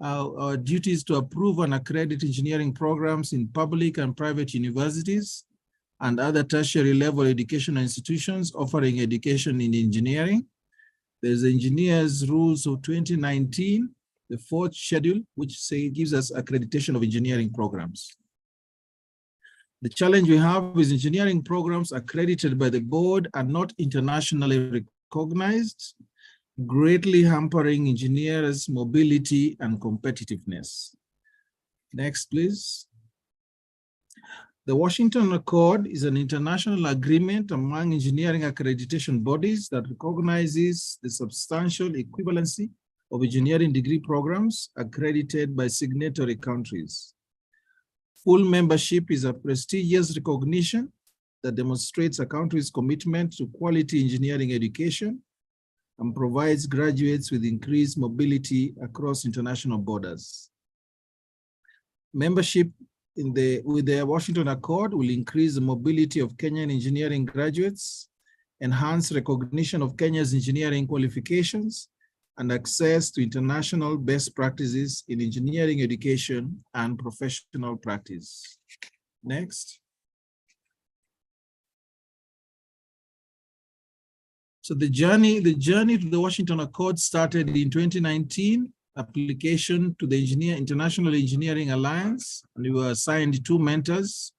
Our duty is to approve and accredit engineering programs in public and private universities and other tertiary level educational institutions offering education in engineering. There's the Engineers Rules of 2019, the 4th schedule, which gives us accreditation of engineering programs. The challenge we have is engineering programs accredited by the board are not internationally recognized, greatly hampering engineers' mobility and competitiveness. Next, please. The Washington Accord is an international agreement among engineering accreditation bodies that recognizes the substantial equivalency of engineering degree programs accredited by signatory countries. Full membership is a prestigious recognition that demonstrates a country's commitment to quality engineering education and provides graduates with increased mobility across international borders. Membership with the Washington Accord will increase the mobility of Kenyan engineering graduates, enhance recognition of Kenya's engineering qualifications, and access to international best practices in engineering education and professional practice. Next. So the journey to the Washington Accord started in 2019, application to the International Engineering Alliance, and we were assigned 2 mentors,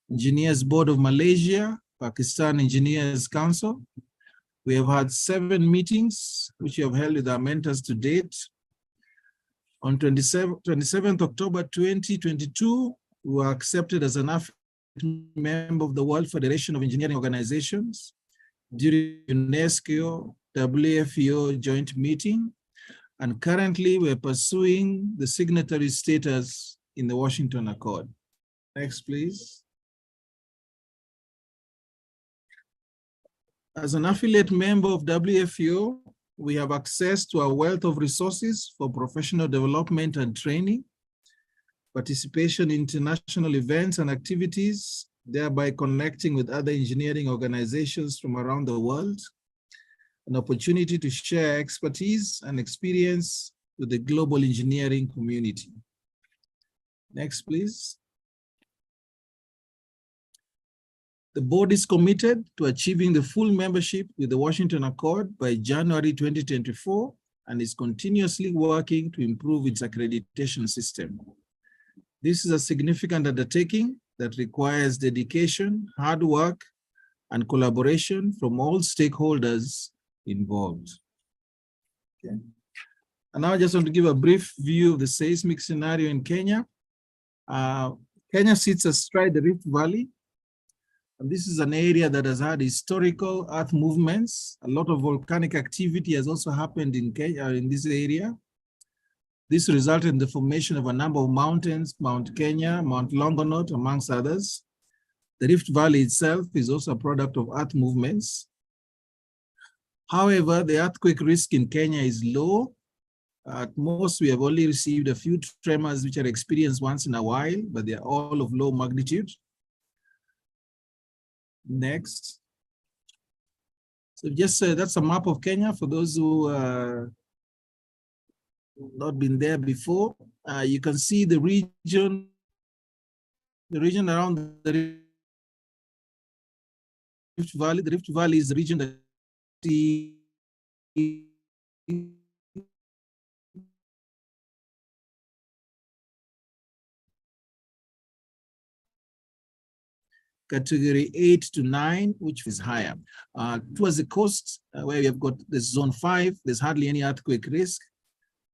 Engineers Board of Malaysia, Pakistan Engineers Council. We have had 7 meetings, which we have held with our mentors to date. On 27th October 2022, we were accepted as an affiliate member of the World Federation of Engineering Organizations during UNESCO WFEO joint meeting. And currently we're pursuing the signatory status in the Washington Accord. Next, please. As an affiliate member of WFEO, we have access to a wealth of resources for professional development and training, participation in international events and activities, thereby connecting with other engineering organizations from around the world, an opportunity to share expertise and experience with the global engineering community. Next, please. The board is committed to achieving the full membership with the Washington Accord by January 2024 and is continuously working to improve its accreditation system. This is a significant undertaking that requires dedication, hard work, and collaboration from all stakeholders involved. Okay. And now I just want to give a brief view of the seismic scenario in Kenya. Kenya sits astride the Rift Valley. And this is an area that has had historical earth movements. A lot of volcanic activity has also happened in Kenya, in this area. This resulted in the formation of a number of mountains, Mount Kenya, Mount Longonot, amongst others. The Rift Valley itself is also a product of earth movements. However, the earthquake risk in Kenya is low. At most, we have only received a few tremors which are experienced once in a while, but they are all of low magnitude. Next. So just that's a map of Kenya for those who not been there before. You can see the region around the Rift Valley. The Rift Valley is the region that category 8 to 9, which is higher. Towards the coast, where we have got the zone 5, there's hardly any earthquake risk.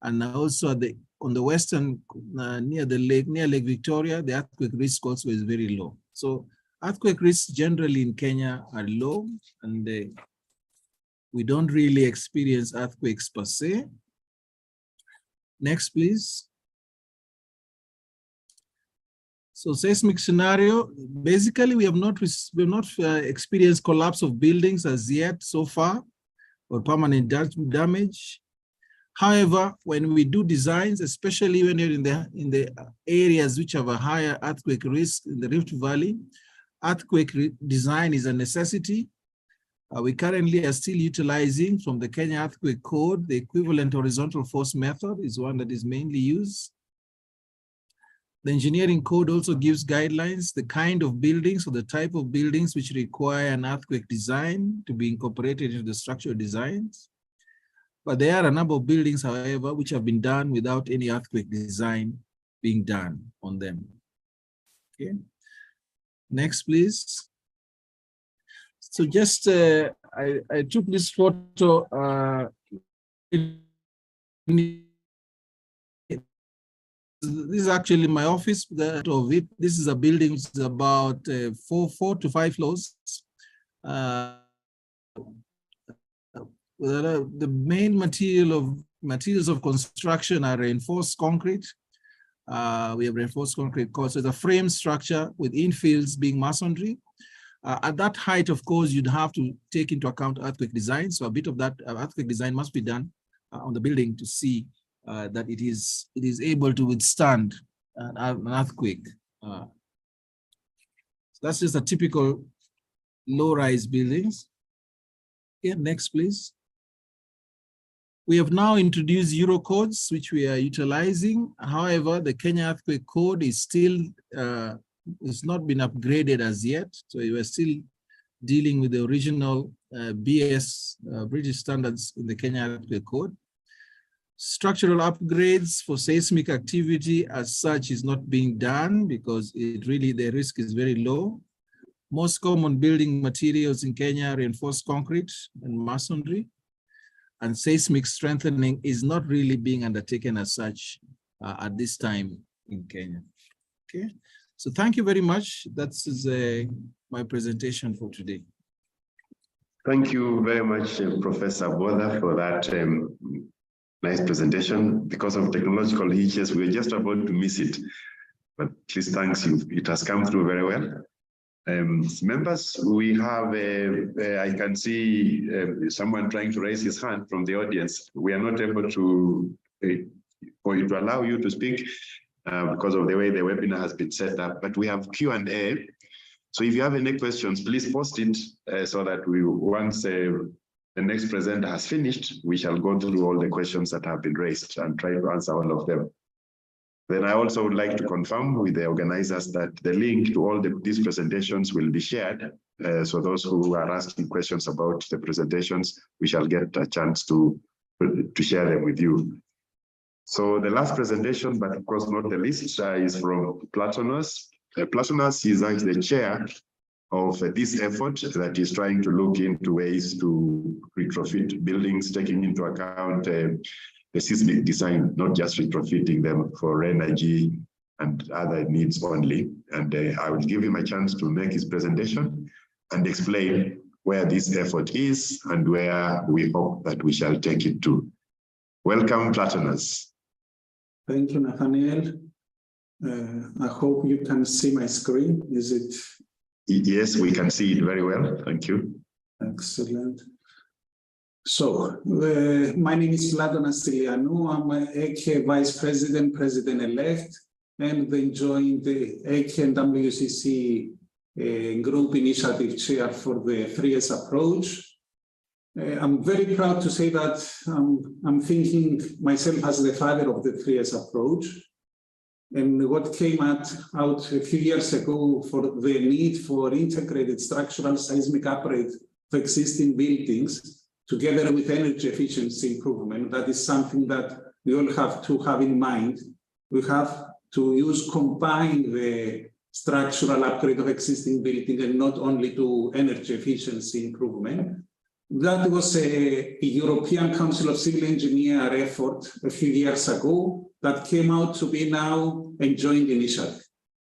And also on the western, near Lake Victoria, the earthquake risk also is very low. So earthquake risks generally in Kenya are low, and we don't really experience earthquakes per se. Next, please. So seismic scenario, basically we have not experienced collapse of buildings as yet so far, or permanent damage. However, when we do designs, especially when you're in the areas which have a higher earthquake risk in the Rift Valley, earthquake design is a necessity. We currently are still utilizing from the Kenya Earthquake Code, the equivalent horizontal force method is one that is mainly used. The engineering code also gives guidelines, the kind of buildings or the type of buildings which require an earthquake design to be incorporated into the structural designs. But there are a number of buildings, however, which have been done without any earthquake design being done on them. Okay. Next, please. So just, I took this photo. This is actually my office. That of it. This is a building which is about 4 to 5 floors. The main materials of construction are reinforced concrete. We have reinforced concrete course. So it's a frame structure with infills being masonry. At that height, of course, you'd have to take into account earthquake design. So a bit of that earthquake design must be done on the building to see that it is able to withstand an earthquake. So that's just a typical low-rise buildings. Okay, next, please. We have now introduced Euro codes, which we are utilizing. However, the Kenya Earthquake Code is still, it's not been upgraded as yet. So we are still dealing with the original BS, British standards in the Kenya Earthquake Code. Structural upgrades for seismic activity as such is not being done because the risk is very low. Most common building materials in Kenya are reinforced concrete and masonry, and seismic strengthening is not really being undertaken as such at this time in Kenya. Okay, so thank you very much. That's my presentation for today. Thank you very much, Professor Bodha, for that nice presentation. Because of technological hitches, we were just about to miss it, but please, thanks you. It has come through very well. Members, we have, I can see someone trying to raise his hand from the audience. We are not able to, for you to allow you to speak because of the way the webinar has been set up, but we have Q&A. So if you have any questions, please post it so that once the next presenter has finished, we shall go through all the questions that have been raised and try to answer all of them. Then I also would like to confirm with the organizers that the link to all these presentations will be shared So those who are asking questions about the presentations, we shall get a chance to share them with you. So the last presentation, but of course not the least, is from Platonos. Platonos is actually the chair of this effort that is trying to look into ways to retrofit buildings, taking into account the seismic design, not just retrofitting them for energy and other needs only. And I will give him a chance to make his presentation and explain where this effort is and where we hope that we shall take it to. Welcome, Platonos. Thank you, Nathaniel. I hope you can see my screen. Is it? Yes, we can see it very well. Thank you. Excellent. So, my name is Platonos Stylianou. I'm ECCE Vice President, President-elect, and then joined the ECCE and WCCE Group Initiative Chair for the 3S approach. I'm very proud to say that I'm thinking myself as the father of the 3S approach. And what came out a few years ago for the need for integrated structural seismic upgrade of existing buildings, together with energy efficiency improvement, that is something that we all have to have in mind. We have to combine the structural upgrade of existing building and not only do energy efficiency improvement. That was a European Council of Civil Engineers effort a few years ago that came out to be now a joint initiative.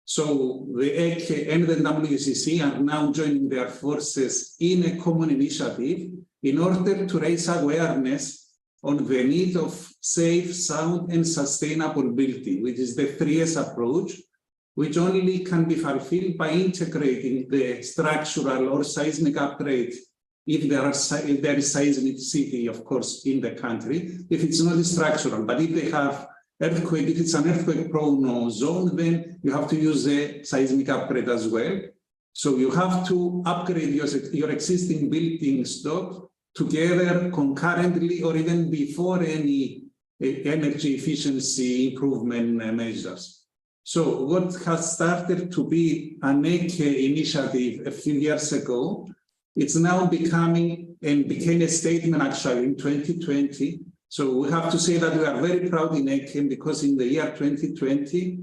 So the ECCE and the WCCE are now joining their forces in a common initiative in order to raise awareness on the need of safe, sound, and sustainable building, which is the 3S approach, which only can be fulfilled by integrating the structural or seismic upgrade if there is seismicity, of course, in the country. If it's not structural, but if they have earthquake, if it's an earthquake-prone zone, then you have to use the seismic upgrade as well. So you have to upgrade your existing building stock together concurrently or even before any energy efficiency improvement measures. So what has started to be an ECCE initiative a few years ago, it's now became a statement actually in 2020. So we have to say that we are very proud in ECCE because in the year 2020,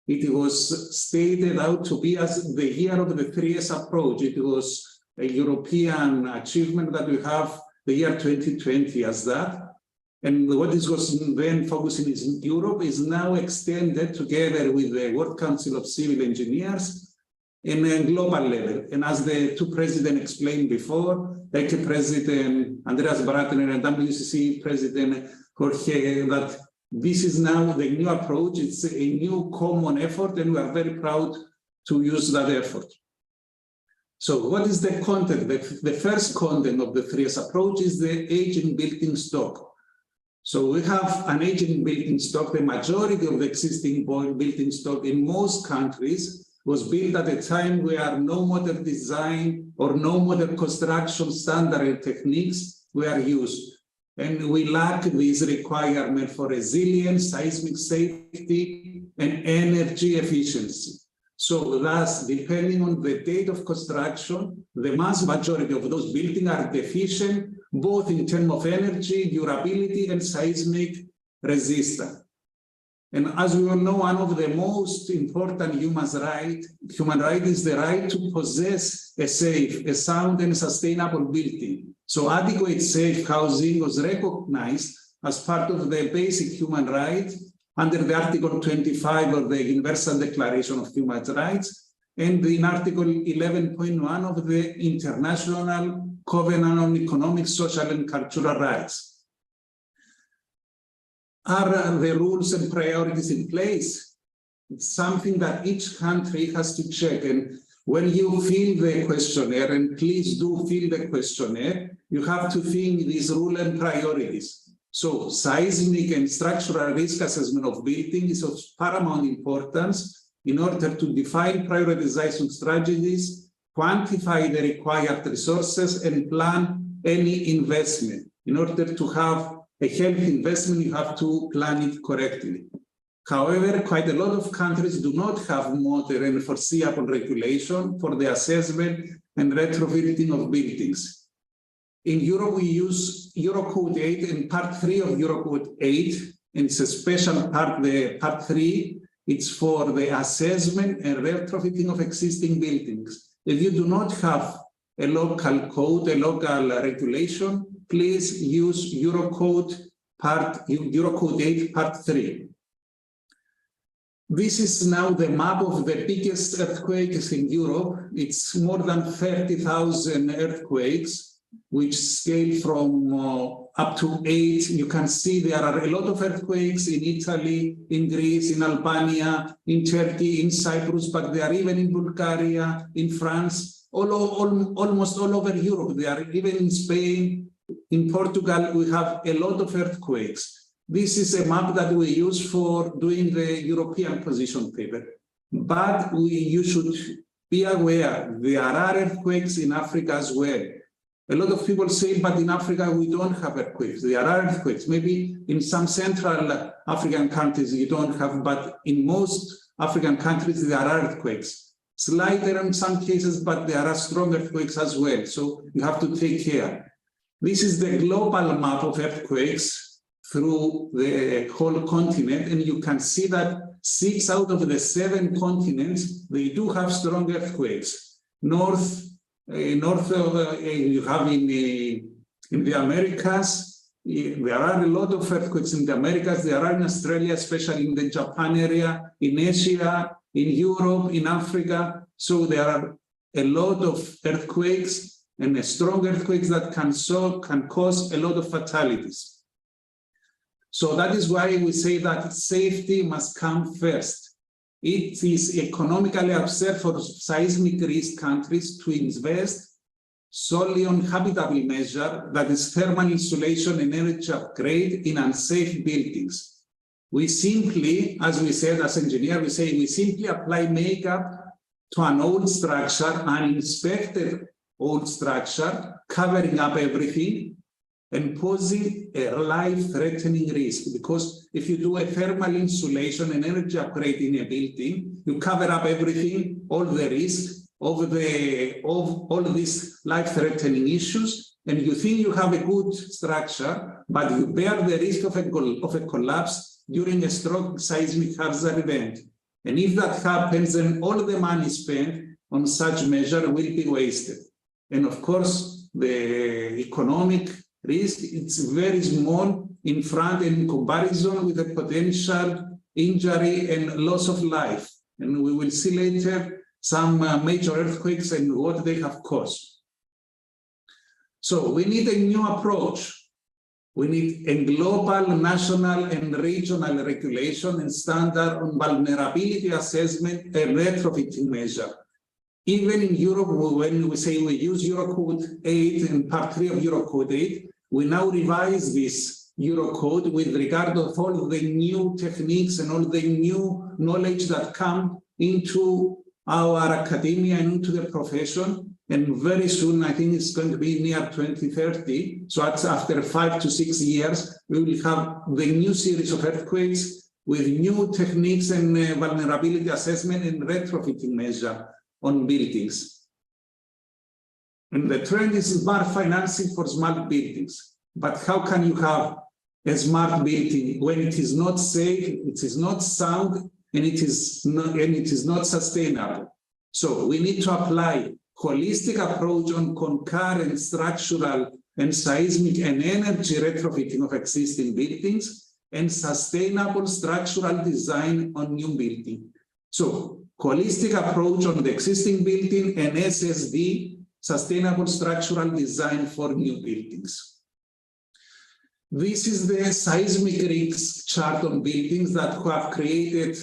it was stated out to be as the year of the 3S approach. It was a European achievement that we have the year 2020 as that. And what this was then focusing in Europe is now extended together with the World Council of Civil Engineers in a global level. And as the two presidents explained before, ECCE President Andreas Bratner and WCCE President Jorge, that this is now the new approach. It's a new common effort, and we are very proud to use that effort. So what is the content? The first content of the 3S approach is the aging building stock. So we have an aging building stock. The majority of the existing building stock in most countries was built at a time where no modern design or no modern construction standard techniques were used. And we lack this requirement for resilience, seismic safety, and energy efficiency. So thus, depending on the date of construction, the mass majority of those buildings are deficient, both in terms of energy, durability, and seismic resistance. And as we all know, one of the most important human rights is the right to possess a safe, a sound, and sustainable building. So adequate safe housing was recognized as part of the basic human right under the Article 25 of the Universal Declaration of Human Rights and in Article 11.1 of the International Covenant on Economic, Social, and Cultural Rights. Are the rules and priorities in place? It's something that each country has to check. And when you fill the questionnaire, and please do fill the questionnaire, you have to think these rules and priorities. So seismic and structural risk assessment of building is of paramount importance in order to define prioritization strategies, quantify the required resources, and plan any investment. In order to have a healthy investment, you have to plan it correctly. However, quite a lot of countries do not have modern and foreseeable regulation for the assessment and retrofitting of buildings. In Europe, we use Eurocode 8 and part 3 of Eurocode 8, and it's a special part, the part 3, it's for the assessment and retrofitting of existing buildings. If you do not have a local code, a local regulation, please use Eurocode 8, part 3. This is now the map of the biggest earthquakes in Europe. It's more than 30,000 earthquakes, which scale from up to 8. You can see there are a lot of earthquakes in Italy, in Greece, in Albania, in Turkey, in Cyprus, but they are even in Bulgaria, in France, almost all over Europe. They are even in Spain, in Portugal. We have a lot of earthquakes. This is a map that we use for doing the European position paper. But you should be aware there are earthquakes in Africa as well. A lot of people say, but in Africa we don't have earthquakes. There are earthquakes. Maybe in some Central African countries you don't have, but in most African countries there are earthquakes. Slighter in some cases, but there are strong earthquakes as well. So you have to take care. This is the global map of earthquakes through the whole continent, and you can see that 6 out of the 7 continents, they do have strong earthquakes. You have in the Americas, there are a lot of earthquakes in the Americas. There are in Australia, especially in the Japan area, in Asia, in Europe, in Africa. So there are a lot of earthquakes, and strong earthquakes that can cause a lot of fatalities. So that is why we say that safety must come first. It is economically absurd for seismic risk countries to invest solely on habitable measure, that is thermal insulation and energy upgrade in unsafe buildings. We simply, as we said as engineers, we simply apply makeup to an old structure, an inspected old structure, covering up everything, and posing a life-threatening risk. Because if you do a thermal insulation and energy upgrade in a building, you cover up everything, all the risk of all these life-threatening issues, and you think you have a good structure, but you bear the risk of a collapse during a strong seismic hazard event. And if that happens, then all the money spent on such measure will be wasted. And of course, the economic risk, it's very small in front in comparison with the potential injury and loss of life. And we will see later some major earthquakes and what they have caused. So we need a new approach. We need a global, national, and regional regulation and standard on vulnerability assessment and retrofitting measure. Even in Europe, when we say we use Eurocode 8 and part 3 of Eurocode 8, we now revise this Eurocode with regard to all the new techniques and all the new knowledge that come into our academia and into the profession. And very soon, I think it's going to be near 2030. So that's after 5 to 6 years, we will have the new series of earthquakes with new techniques and vulnerability assessment and retrofitting measure on buildings. And the trend is smart financing for smart buildings. But how can you have a smart building when it is not safe, it is not sound, and it is not sustainable? So we need to apply holistic approach on concurrent structural and seismic and energy retrofitting of existing buildings and sustainable structural design on new building. So holistic approach on the existing building and SSD, sustainable structural design for new buildings. This is the seismic risk chart on buildings that we have created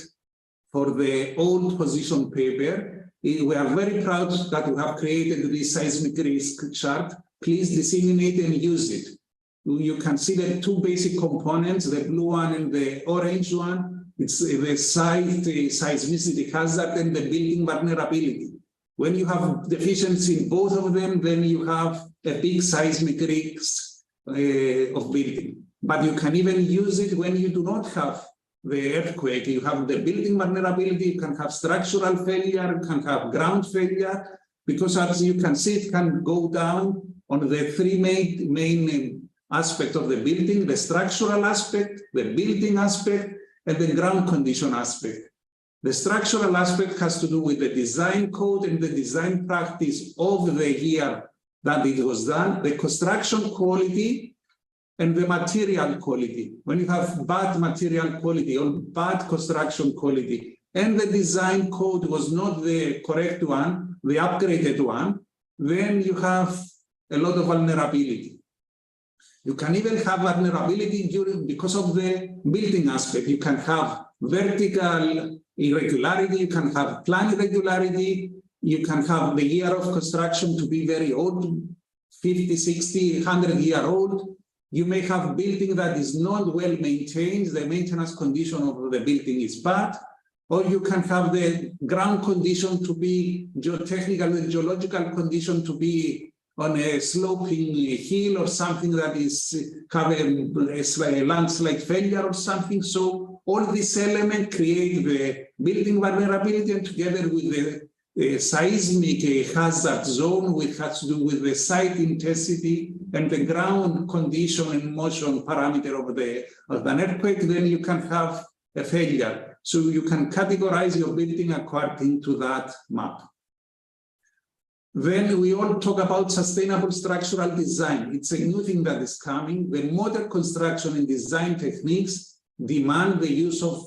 for the old position paper. We are very proud that we have created this seismic risk chart. Please disseminate and use it. You can see the 2 basic components, the blue one and the orange one. It's the site, the seismicity hazard, and the building vulnerability. When you have deficiency in both of them, then you have a big seismic risk of building. But you can even use it when you do not have the earthquake. You have the building vulnerability, you can have structural failure, you can have ground failure, because as you can see, it can go down on the three main aspects of the building: the structural aspect, the building aspect, and the ground condition aspect. The structural aspect has to do with the design code and the design practice of the year that it was done, the construction quality, and the material quality. When you have bad material quality or bad construction quality, and the design code was not the correct one, the upgraded one, then you have a lot of vulnerability. You can even have vulnerability because of the building aspect. You can have vertical irregularity, you can have plan irregularity, you can have the year of construction to be very old, 50, 60, 100-year-old. You may have building that is not well maintained, the maintenance condition of the building is bad, or you can have the ground condition to be geotechnical and geological condition to be on a sloping hill or something that is having a landslide failure or something. So all these elements create the building vulnerability, and together with the seismic hazard zone, which has to do with the site intensity and the ground condition and motion parameter of an earthquake, then you can have a failure. So you can categorize your building according to that map. Then we all talk about sustainable structural design. It's a new thing that is coming. The modern construction and design techniques demand the use of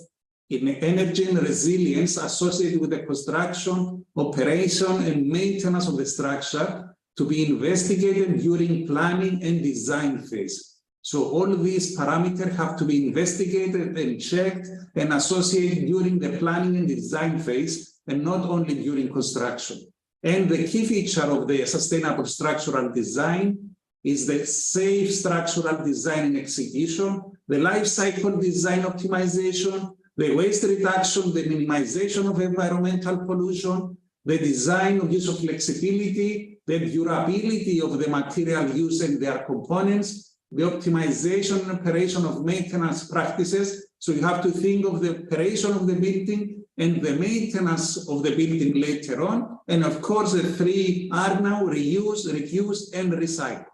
energy and resilience associated with the construction, operation, and maintenance of the structure to be investigated during planning and design phase. So all these parameters have to be investigated and checked and associated during the planning and design phase, and not only during construction. And the key feature of the sustainable structural design is the safe structural design and execution, the life cycle design optimization, the waste reduction, the minimization of environmental pollution, the design of use of flexibility, the durability of the material use and their components, the optimization and operation of maintenance practices. So you have to think of the operation of the building and the maintenance of the building later on. And of course, the three are now reuse, reduce, and recycle.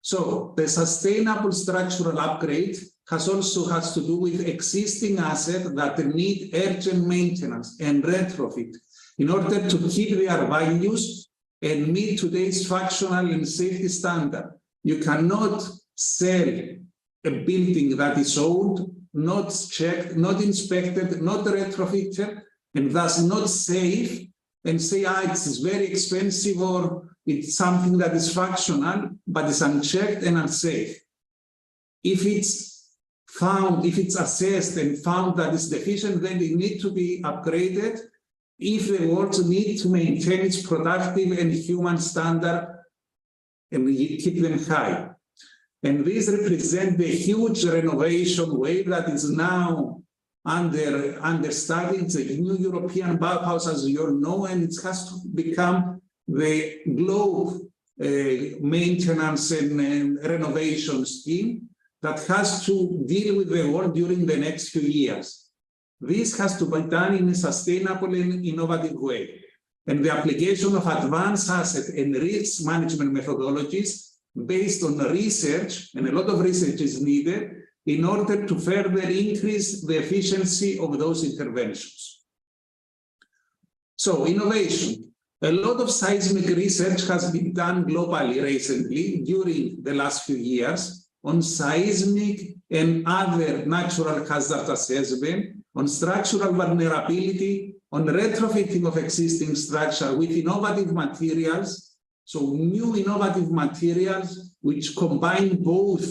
So the sustainable structural upgrade has to do with existing assets that need urgent maintenance and retrofit in order to keep their values and meet today's functional and safety standard. You cannot sell a building that is old, not checked, not inspected, not retrofitted, and thus not safe, and say, it's very expensive, or it's something that is functional, but it's unchecked and unsafe. If it's found, if it's assessed and found that it's deficient, then it needs to be upgraded if the world needs to maintain its productive and human standard and keep them high. And these represent the huge renovation wave that is now under study. It's a new European Bauhaus, as you all know, and it has to become the globe maintenance and renovation scheme that has to deal with the world during the next few years. This has to be done in a sustainable and innovative way. And the application of advanced asset and risk management methodologies based on research, and a lot of research is needed in order to further increase the efficiency of those interventions. So innovation. A lot of seismic research has been done globally recently during the last few years on seismic and other natural hazard assessment, on structural vulnerability, on retrofitting of existing structure with innovative materials. So new innovative materials which combine both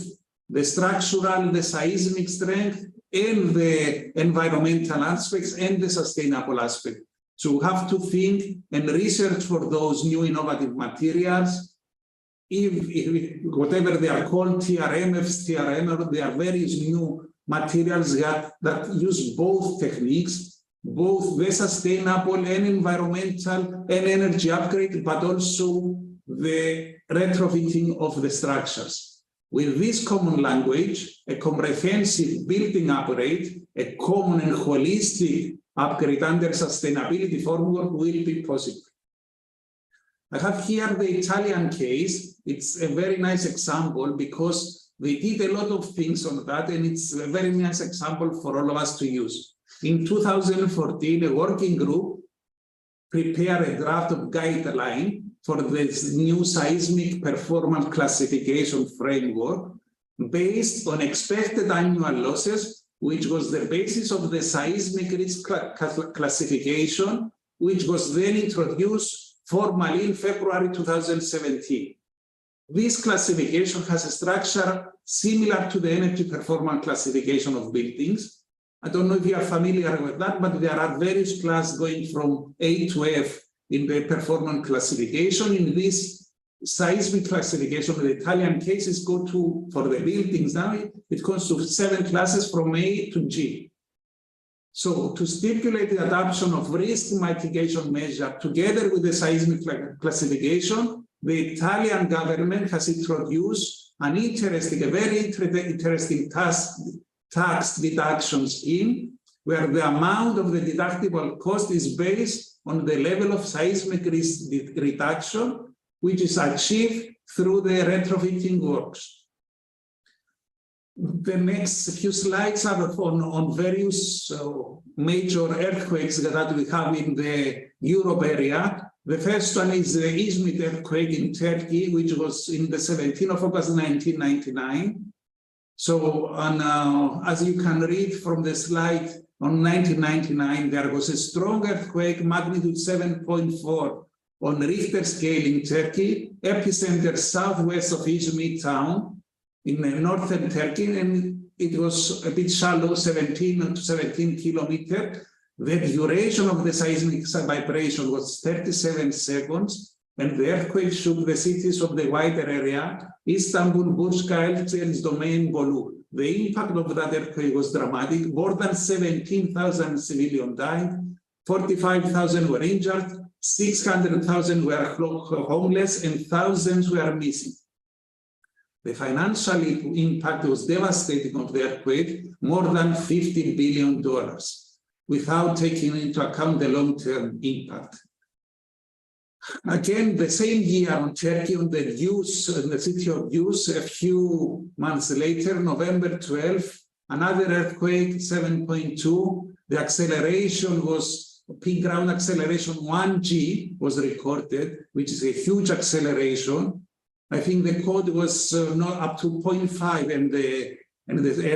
the structural, the seismic strength, and the environmental aspects and the sustainable aspect. So we have to think and research for those new innovative materials. If whatever they are called, TRM, FTRM, there are various new materials that use both techniques, both the sustainable and environmental and energy upgrade, but also the retrofitting of the structures. With this common language, a comprehensive building upgrade, a common and holistic upgrade under sustainability framework will be possible. I have here the Italian case. It's a very nice example because they did a lot of things on that, and it's a very nice example for all of us to use. In 2014, a working group prepared a draft of guideline for this new seismic performance classification framework based on expected annual losses, which was the basis of the seismic risk classification, which was then introduced formally in February 2017. This classification has a structure similar to the energy performance classification of buildings. I don't know if you are familiar with that, but there are various classes going from A to F in the performance classification. In this seismic classification, the Italian cases go to, for the buildings now, it goes to 7 classes from A to G. So to stipulate the adoption of risk mitigation measure together with the seismic classification, the Italian government has introduced an interesting, a very interesting tax deduction scheme, where the amount of the deductible cost is based on the level of seismic risk reduction, which is achieved through the retrofitting works. The next few slides are on various major earthquakes that we have in the Europe area. The first one is the Izmit earthquake in Turkey, which was in the 17th of August, 1999. So, as you can read from the slide, on 1999, there was a strong earthquake, magnitude 7.4 on Richter scale in Turkey, epicenter southwest of Izmit town in northern Turkey, and it was a bit shallow, 17 kilometers. The duration of the seismic vibration was 37 seconds, and the earthquake shook the cities of the wider area, Istanbul, Burj-Khalifa, and Domain, Bolu. The impact of that earthquake was dramatic. More than 17,000 civilians died, 45,000 were injured, 600,000 were homeless, and thousands were missing. The financial impact was devastating of the earthquake, more than $50 billion, without taking into account the long-term impact. Again, the same year on Turkey, on the news, in the city of Yus, a few months later, November 12, another earthquake, 7.2. The acceleration was, peak ground acceleration 1G was recorded, which is a huge acceleration. I think the code was not up to 0.5, and the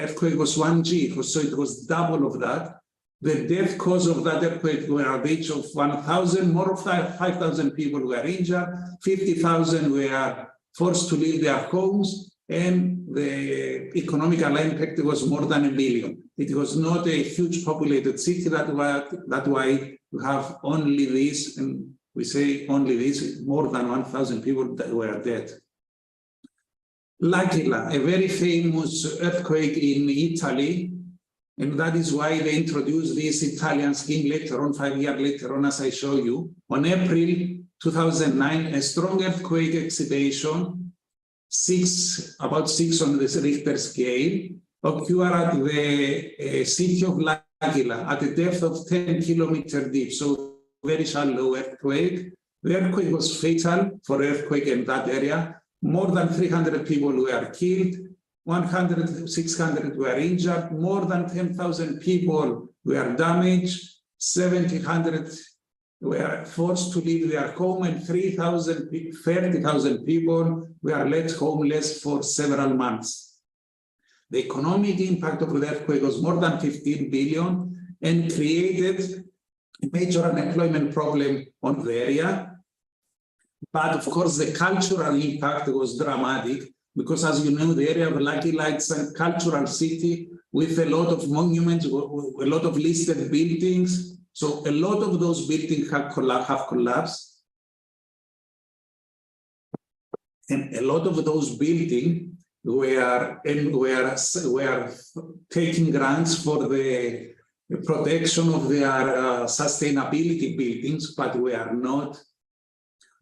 earthquake was 1G, so it was double of that. The death cause of that earthquake were a range of 1,000, more of 5,000 people were injured, 50,000 were forced to leave their homes, and the economical impact was more than $1 million. It was not a huge populated city, that's why we have only this, and we say only this, more than 1,000 people that were dead. L'Aquila, a very famous earthquake in Italy, and that is why they introduced this Italian scheme later on, 5 years later on, as I show you. On April 2009, a strong earthquake exhibition, about 6 on the Richter scale, occurred at the city of L'Aquila at a depth of 10 kilometers deep, so very shallow earthquake. The earthquake was fatal for earthquake in that area. More than 300 people were killed. 600 were injured, more than 10,000 people were damaged, 1,700 were forced to leave their home, and 30,000 people were left homeless for several months. The economic impact of the earthquake was more than 15 billion and created a major unemployment problem on the area. But of course, the cultural impact was dramatic, because as you know, the area of L'Aquila is a cultural city with a lot of monuments, a lot of listed buildings. So a lot of those buildings have collapsed. And a lot of those buildings were taking grants for the protection of their sustainability buildings, but were not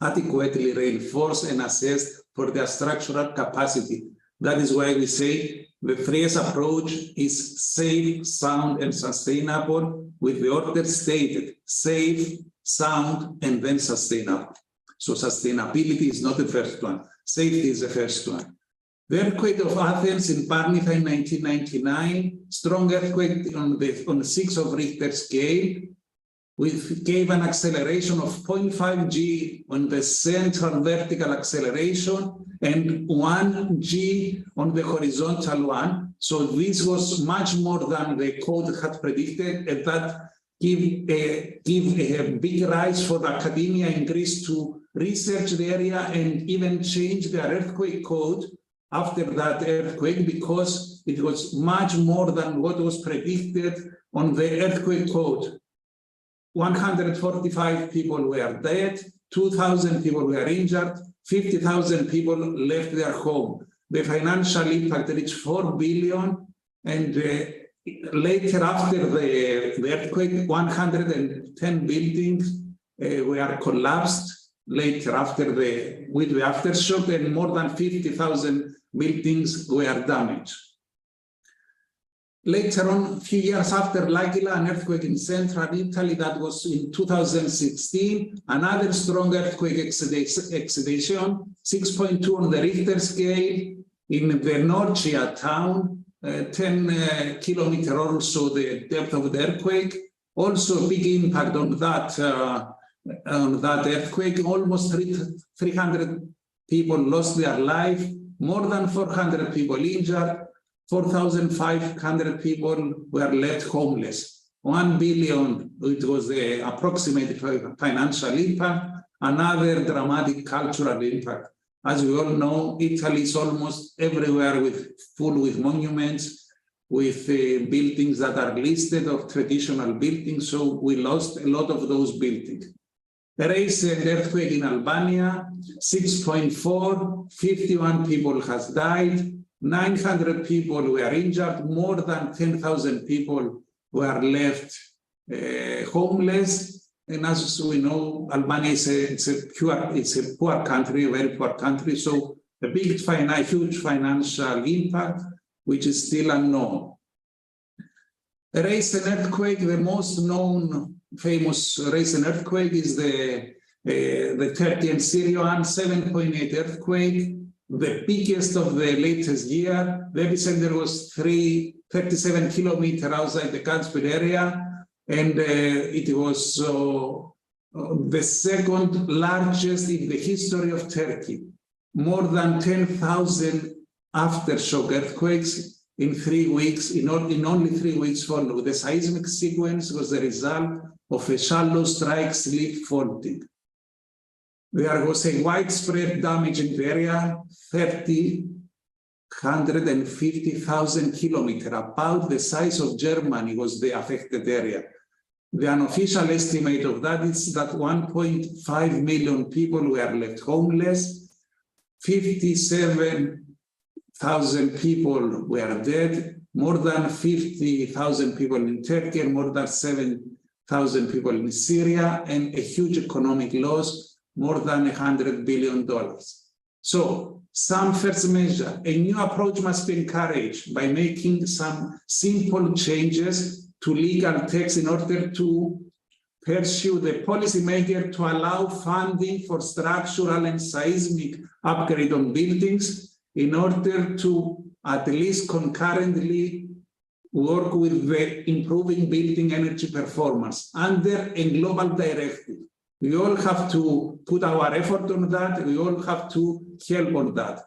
adequately reinforced and assessed for their structural capacity. That is why we say the 3S approach is safe, sound, and sustainable, with the order stated: safe, sound, and then sustainable. So sustainability is not the first one. Safety is the first one. The earthquake of Athens in Parnitha in 1999, strong earthquake on the 6 of Richter scale, gave an acceleration of 0.5 G on the central vertical acceleration and 1 G on the horizontal one. So this was much more than the code had predicted, and that give a big rise for academia in Greece to research the area and even change their earthquake code after that earthquake, because it was much more than what was predicted on the earthquake code. 145 people were dead, 2,000 people were injured, 50,000 people left their home. The financial impact reached 4 billion, and later after the earthquake, 110 buildings were collapsed later with the aftershock, and more than 50,000 buildings were damaged. Later on, a few years after L'Aquila, an earthquake in central Italy, that was in 2016, another strong earthquake excitation, 6.2 on the Richter scale, in the Norcia town, 10 kilometers or so the depth of the earthquake. Also a big impact on that earthquake. Almost 300 people lost their life, more than 400 people injured, 4,500 people were left homeless. 1 billion, it was the approximate financial impact, another dramatic cultural impact. As we all know, Italy is almost everywhere full with monuments, with buildings that are listed or traditional buildings, so we lost a lot of those buildings. A recent earthquake in Albania, 6.4, 51 people has died, 900 people were injured, more than 10,000 people were left homeless. And as we know, Albania is a poor country, a very poor country. So a big, huge financial impact, which is still unknown. A recent earthquake, the most known famous recent earthquake is the Turkey and Syria 7.8 earthquake, the biggest of the latest year. The epicenter was 37 kilometers outside the Catskill area, and it was the second largest in the history of Turkey. More than 10,000 aftershock earthquakes in 3 weeks, in only 3 weeks followed. The seismic sequence was the result of a shallow strike slip faulting. There was a widespread damage in the area, 150,000 kilometers, about the size of Germany was the affected area. The unofficial estimate of that is that 1.5 million people were left homeless, 57,000 people were dead, more than 50,000 people in Turkey, and more than 7,000 people in Syria, and a huge economic loss, more than $100 billion. So some first measure, a new approach must be encouraged by making some simple changes to legal text in order to pursue the policymaker to allow funding for structural and seismic upgrade on buildings in order to at least concurrently work with the improving building energy performance under a global directive. We all have to put our effort on that. We all have to help on that.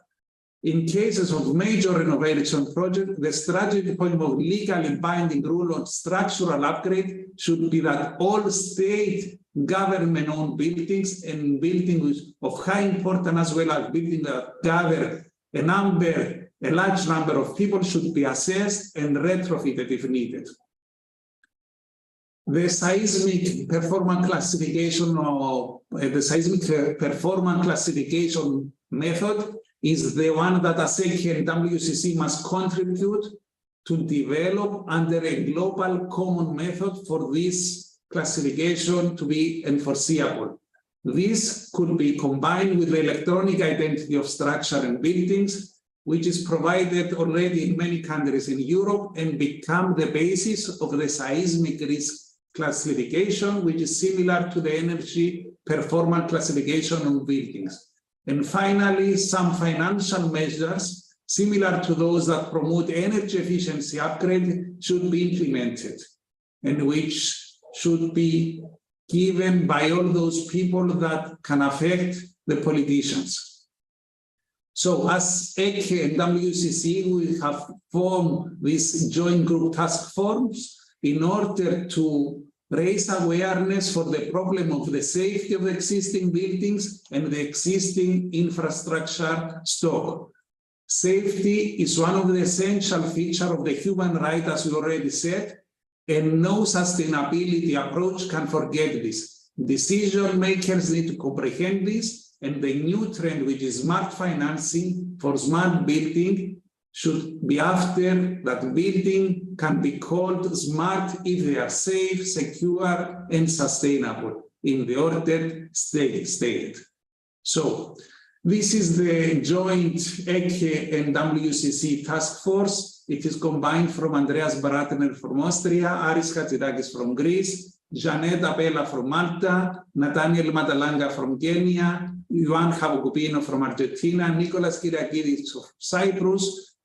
In cases of major renovation projects, the strategic point of legally binding rule on structural upgrade should be that all state government-owned buildings and buildings of high importance, as well as buildings that gather a large number of people, should be assessed and retrofitted if needed. The seismic performance classification method is the one that ASECI and WCCE must contribute to develop under a global common method for this classification to be enforceable. This could be combined with the electronic identity of structure and buildings, which is provided already in many countries in Europe, and become the basis of the seismic risk classification, which is similar to the energy performance classification of buildings. And finally, some financial measures similar to those that promote energy efficiency upgrade should be implemented, and which should be given by all those people that can affect the politicians. So as ECCE and WCCE, we have formed this joint group task force in order to raise awareness for the problem of the safety of the existing buildings and the existing infrastructure stock. Safety is one of the essential features of the human right, as we already said, and no sustainability approach can forget this. Decision makers need to comprehend this, and the new trend, which is smart financing for smart building, should be after that building can be called smart if they are safe, secure, and sustainable in the ordered state. So this is the joint ECCE and WCCE task force. It is combined from Andreas Baratner from Austria, Aris Hatzidakis from Greece, Janet Abela from Malta, Nathaniel Matalanga from Kenya, Ioan Havokupino from Argentina, Nicholas Kyriakidis of Cyprus,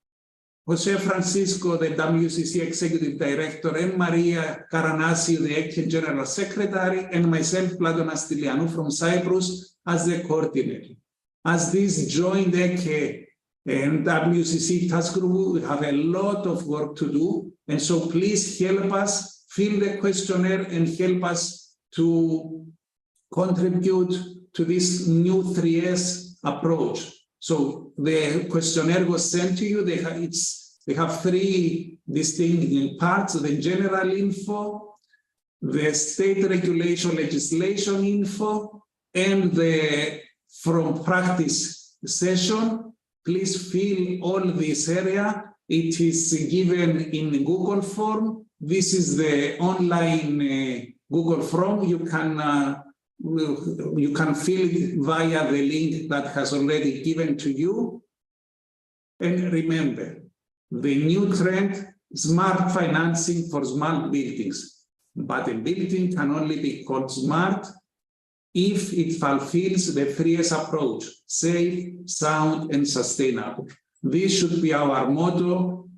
Jose Francisco, the WCCE Executive Director, and Maria Karanasi, the ECCE General Secretary, and myself, Pladonas Stylianou from Cyprus, as the coordinator. As this joint ECCE and WCCE task group, we have a lot of work to do, and so please help us fill the questionnaire and help us to contribute to this new 3S approach. So the questionnaire was sent to you. They have three distinct parts: the general info, the state regulation legislation info, and the from practice session. Please fill all this area. It is given in Google form. This is the online Google form. You can fill it via the link that has already given to you. And remember, the new trend, smart financing for smart buildings. But a building can only be called smart if it fulfills the 3S approach: safe, sound, and sustainable. This should be our motto.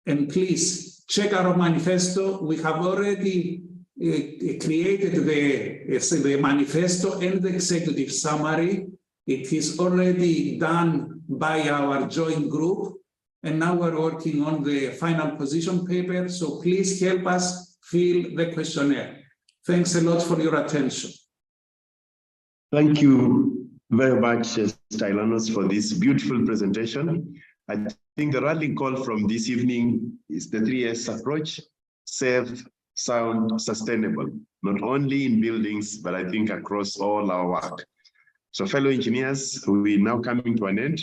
And please check our manifesto. We have already created the manifesto and the executive summary. It is already done by our joint group. And now we're working on the final position paper. So please help us fill the questionnaire. Thanks a lot for your attention. Thank you very much, Stylianos, for this beautiful presentation. I think the rallying call from this evening is the 3S approach: safe, sound, sustainable, not only in buildings, but I think across all our work. So fellow engineers, we're now coming to an end.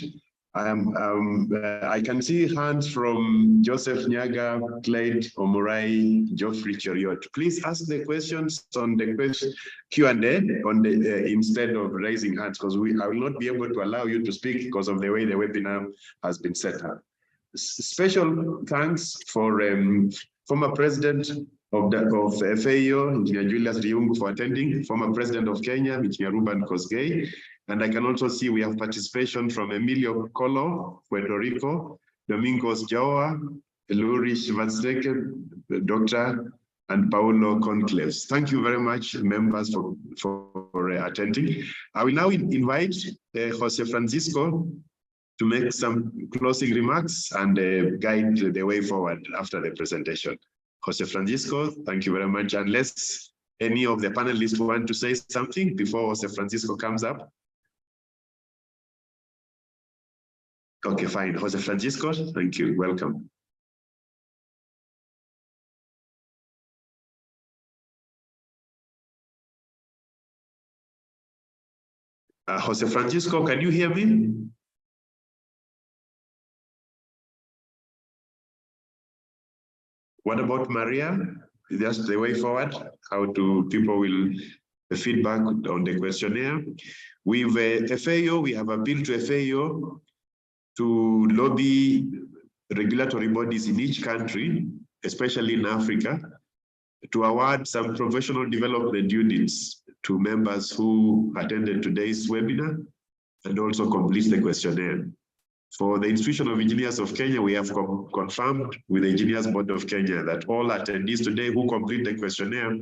I can see hands from Joseph Nyaga, Clyde Omurai, Geoffrey Cheriot. Please ask the questions on the Q&A instead of raising hands, because I will not be able to allow you to speak because of the way the webinar has been set up. Special thanks for former president of FAEO, Engineer Julius Riungu, for attending, former president of Kenya, Engineer Ruben Kosgei. And I can also see we have participation from Emilio Colo, Puerto Rico, Domingos Jawa, Lurish Vatseke, Dr. and Paulo Conclaves. Thank you very much, members, for attending. I will now invite Jose Francisco to make some closing remarks and guide the way forward after the presentation. Jose Francisco, thank you very much. Unless any of the panelists want to say something before Jose Francisco comes up. Okay, fine. Jose Francisco, thank you. Welcome. Jose Francisco, can you hear me? What about Maria? Just the way forward, how do people will feedback on the questionnaire? With FAEO, we have appealed to FAEO to lobby regulatory bodies in each country, especially in Africa, to award some professional development units to members who attended today's webinar and also complete the questionnaire. For the Institution of Engineers of Kenya, we have confirmed with the Engineers Board of Kenya that all attendees today who complete the questionnaire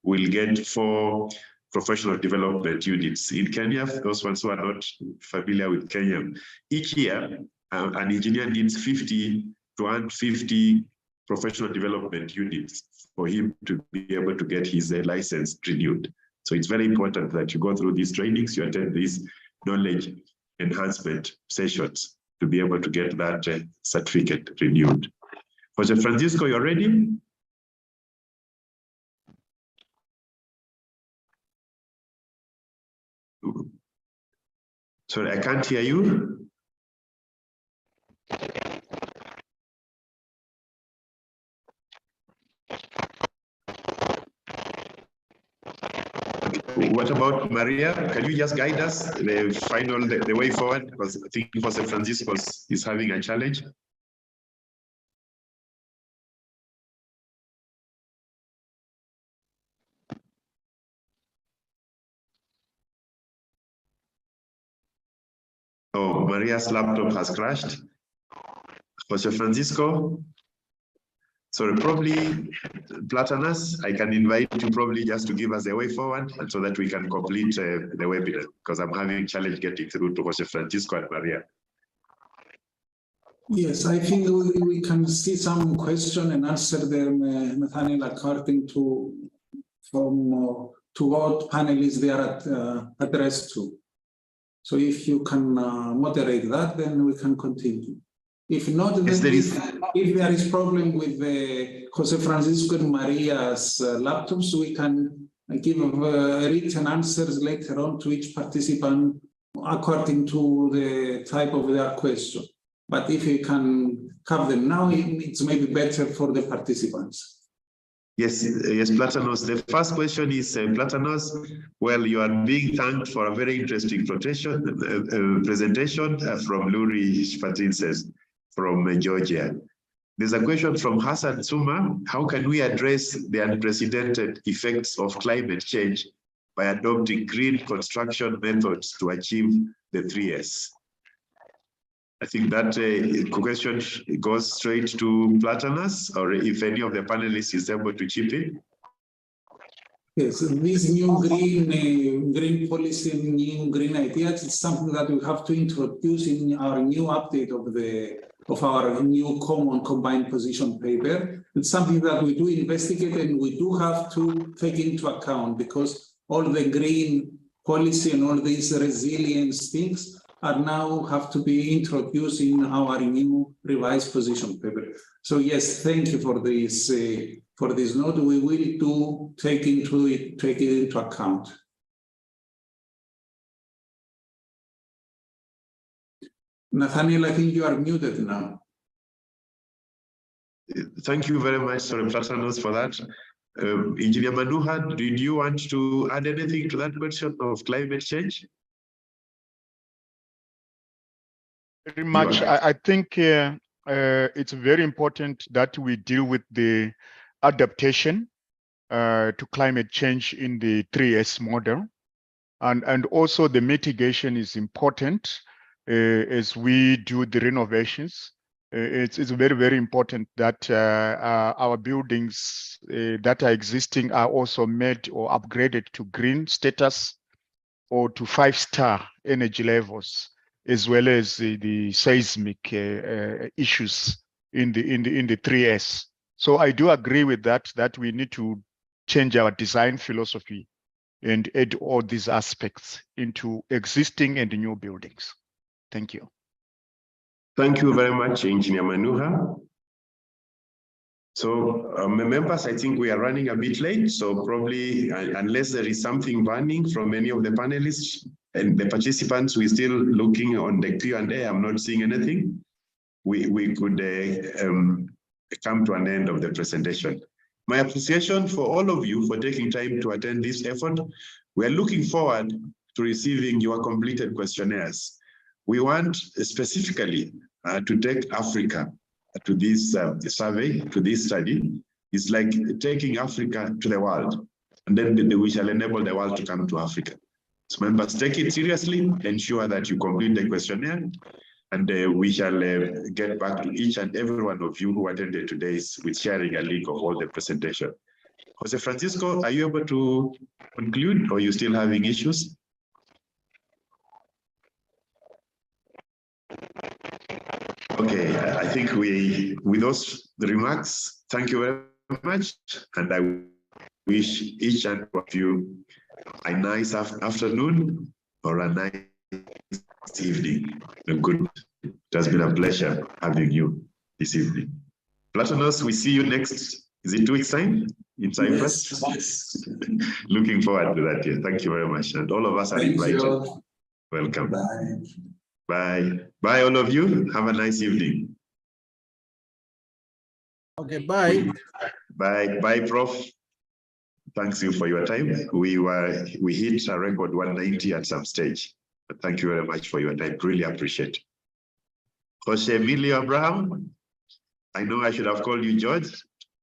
will get 4 professional development units. In Kenya, those ones who are not familiar with Kenya, each year, an engineer needs 50 to 150 professional development units for him to be able to get his license renewed. So it's very important that you go through these trainings, you attend these knowledge enhancement sessions to be able to get that certificate renewed. Jose Francisco, you're ready? Sorry, I can't hear you. What about Maria? Can you just guide us the way forward? Because I think Jose Francisco is having a challenge. Oh, Maria's laptop has crashed. Jose Francisco? So probably, Platanus, I can invite you probably just to give us the way forward and so that we can complete the webinar, because I'm having a challenge getting through to Jose Francisco and Maria. Yes, I think we can see some question and answer them, Nathaniel, according to what panelists they are addressed to. So if you can moderate that, then we can continue. If not, then if there is problem with Jose Francisco and Maria's laptops, we can give written answers later on to each participant according to the type of their question. But if you can have them now, it's maybe better for the participants. Yes, Platanos. The first question is, Platanos, well, you are being thanked for a very interesting presentation from Luri Shpatinses from Georgia. There's a question from Hassan Suma. How can we address the unprecedented effects of climate change by adopting green construction methods to achieve the 3S? I think that question goes straight to Platanus, or if any of the panelists is able to chip in. Yes, this new green policy, new green ideas, is something that we have to introduce in our new update of our new common combined position paper. It's something that we do investigate and we do have to take into account, because all the green policy and all these resilience things are now have to be introduced in our new revised position paper. So yes, thank you for this note. We will take it into account. Nathaniel, I think you are muted now. Thank you very much, Sorry, Platanos, for that. Engineer Manuha, did you want to add anything to that question of climate change? Very much. I think it's very important that we deal with the adaptation to climate change in the 3S model. And also the mitigation is important as we do the renovations. It's very, very important that our buildings that are existing are also made or upgraded to green status or to 5-star energy levels, as well as the seismic issues in the 3S. So I do agree with that we need to change our design philosophy and add all these aspects into existing and new buildings. Thank you. Thank you very much, Engineer Manuha. So members, I think we are running a bit late, so probably unless there is something burning from any of the panelists and the participants, we're still looking on the Q&A. I'm not seeing anything. We could come to an end of the presentation. My appreciation for all of you for taking time to attend this effort. We are looking forward to receiving your completed questionnaires. We want specifically to take Africa to this survey, to this study, It's like taking Africa to the world, and then we shall enable the world to come to Africa. So members, take it seriously, ensure that you complete the questionnaire, and we shall get back to each and every one of you who attended today's with sharing a link of all the presentation. Jose Francisco, are you able to conclude, or are you still having issues? Okay, I think with those remarks, thank you very much, and I wish each and one of you a nice afternoon or a nice evening. It has been a pleasure having you this evening. Platonos, we see you next. Is it 2 weeks' time in Cyprus? Yes. Looking forward to that. Yeah. Thank you very much, and all of us are invited. Welcome. Bye. Bye. Bye, all of you. Have a nice evening. Okay, bye. Bye. Bye, Prof. Thanks you for your time. We hit a record 190 at some stage. But thank you very much for your time. Really appreciate it. Jose Emilio Abraham, I know I should have called you George.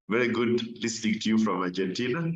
Very good listening to you from Argentina.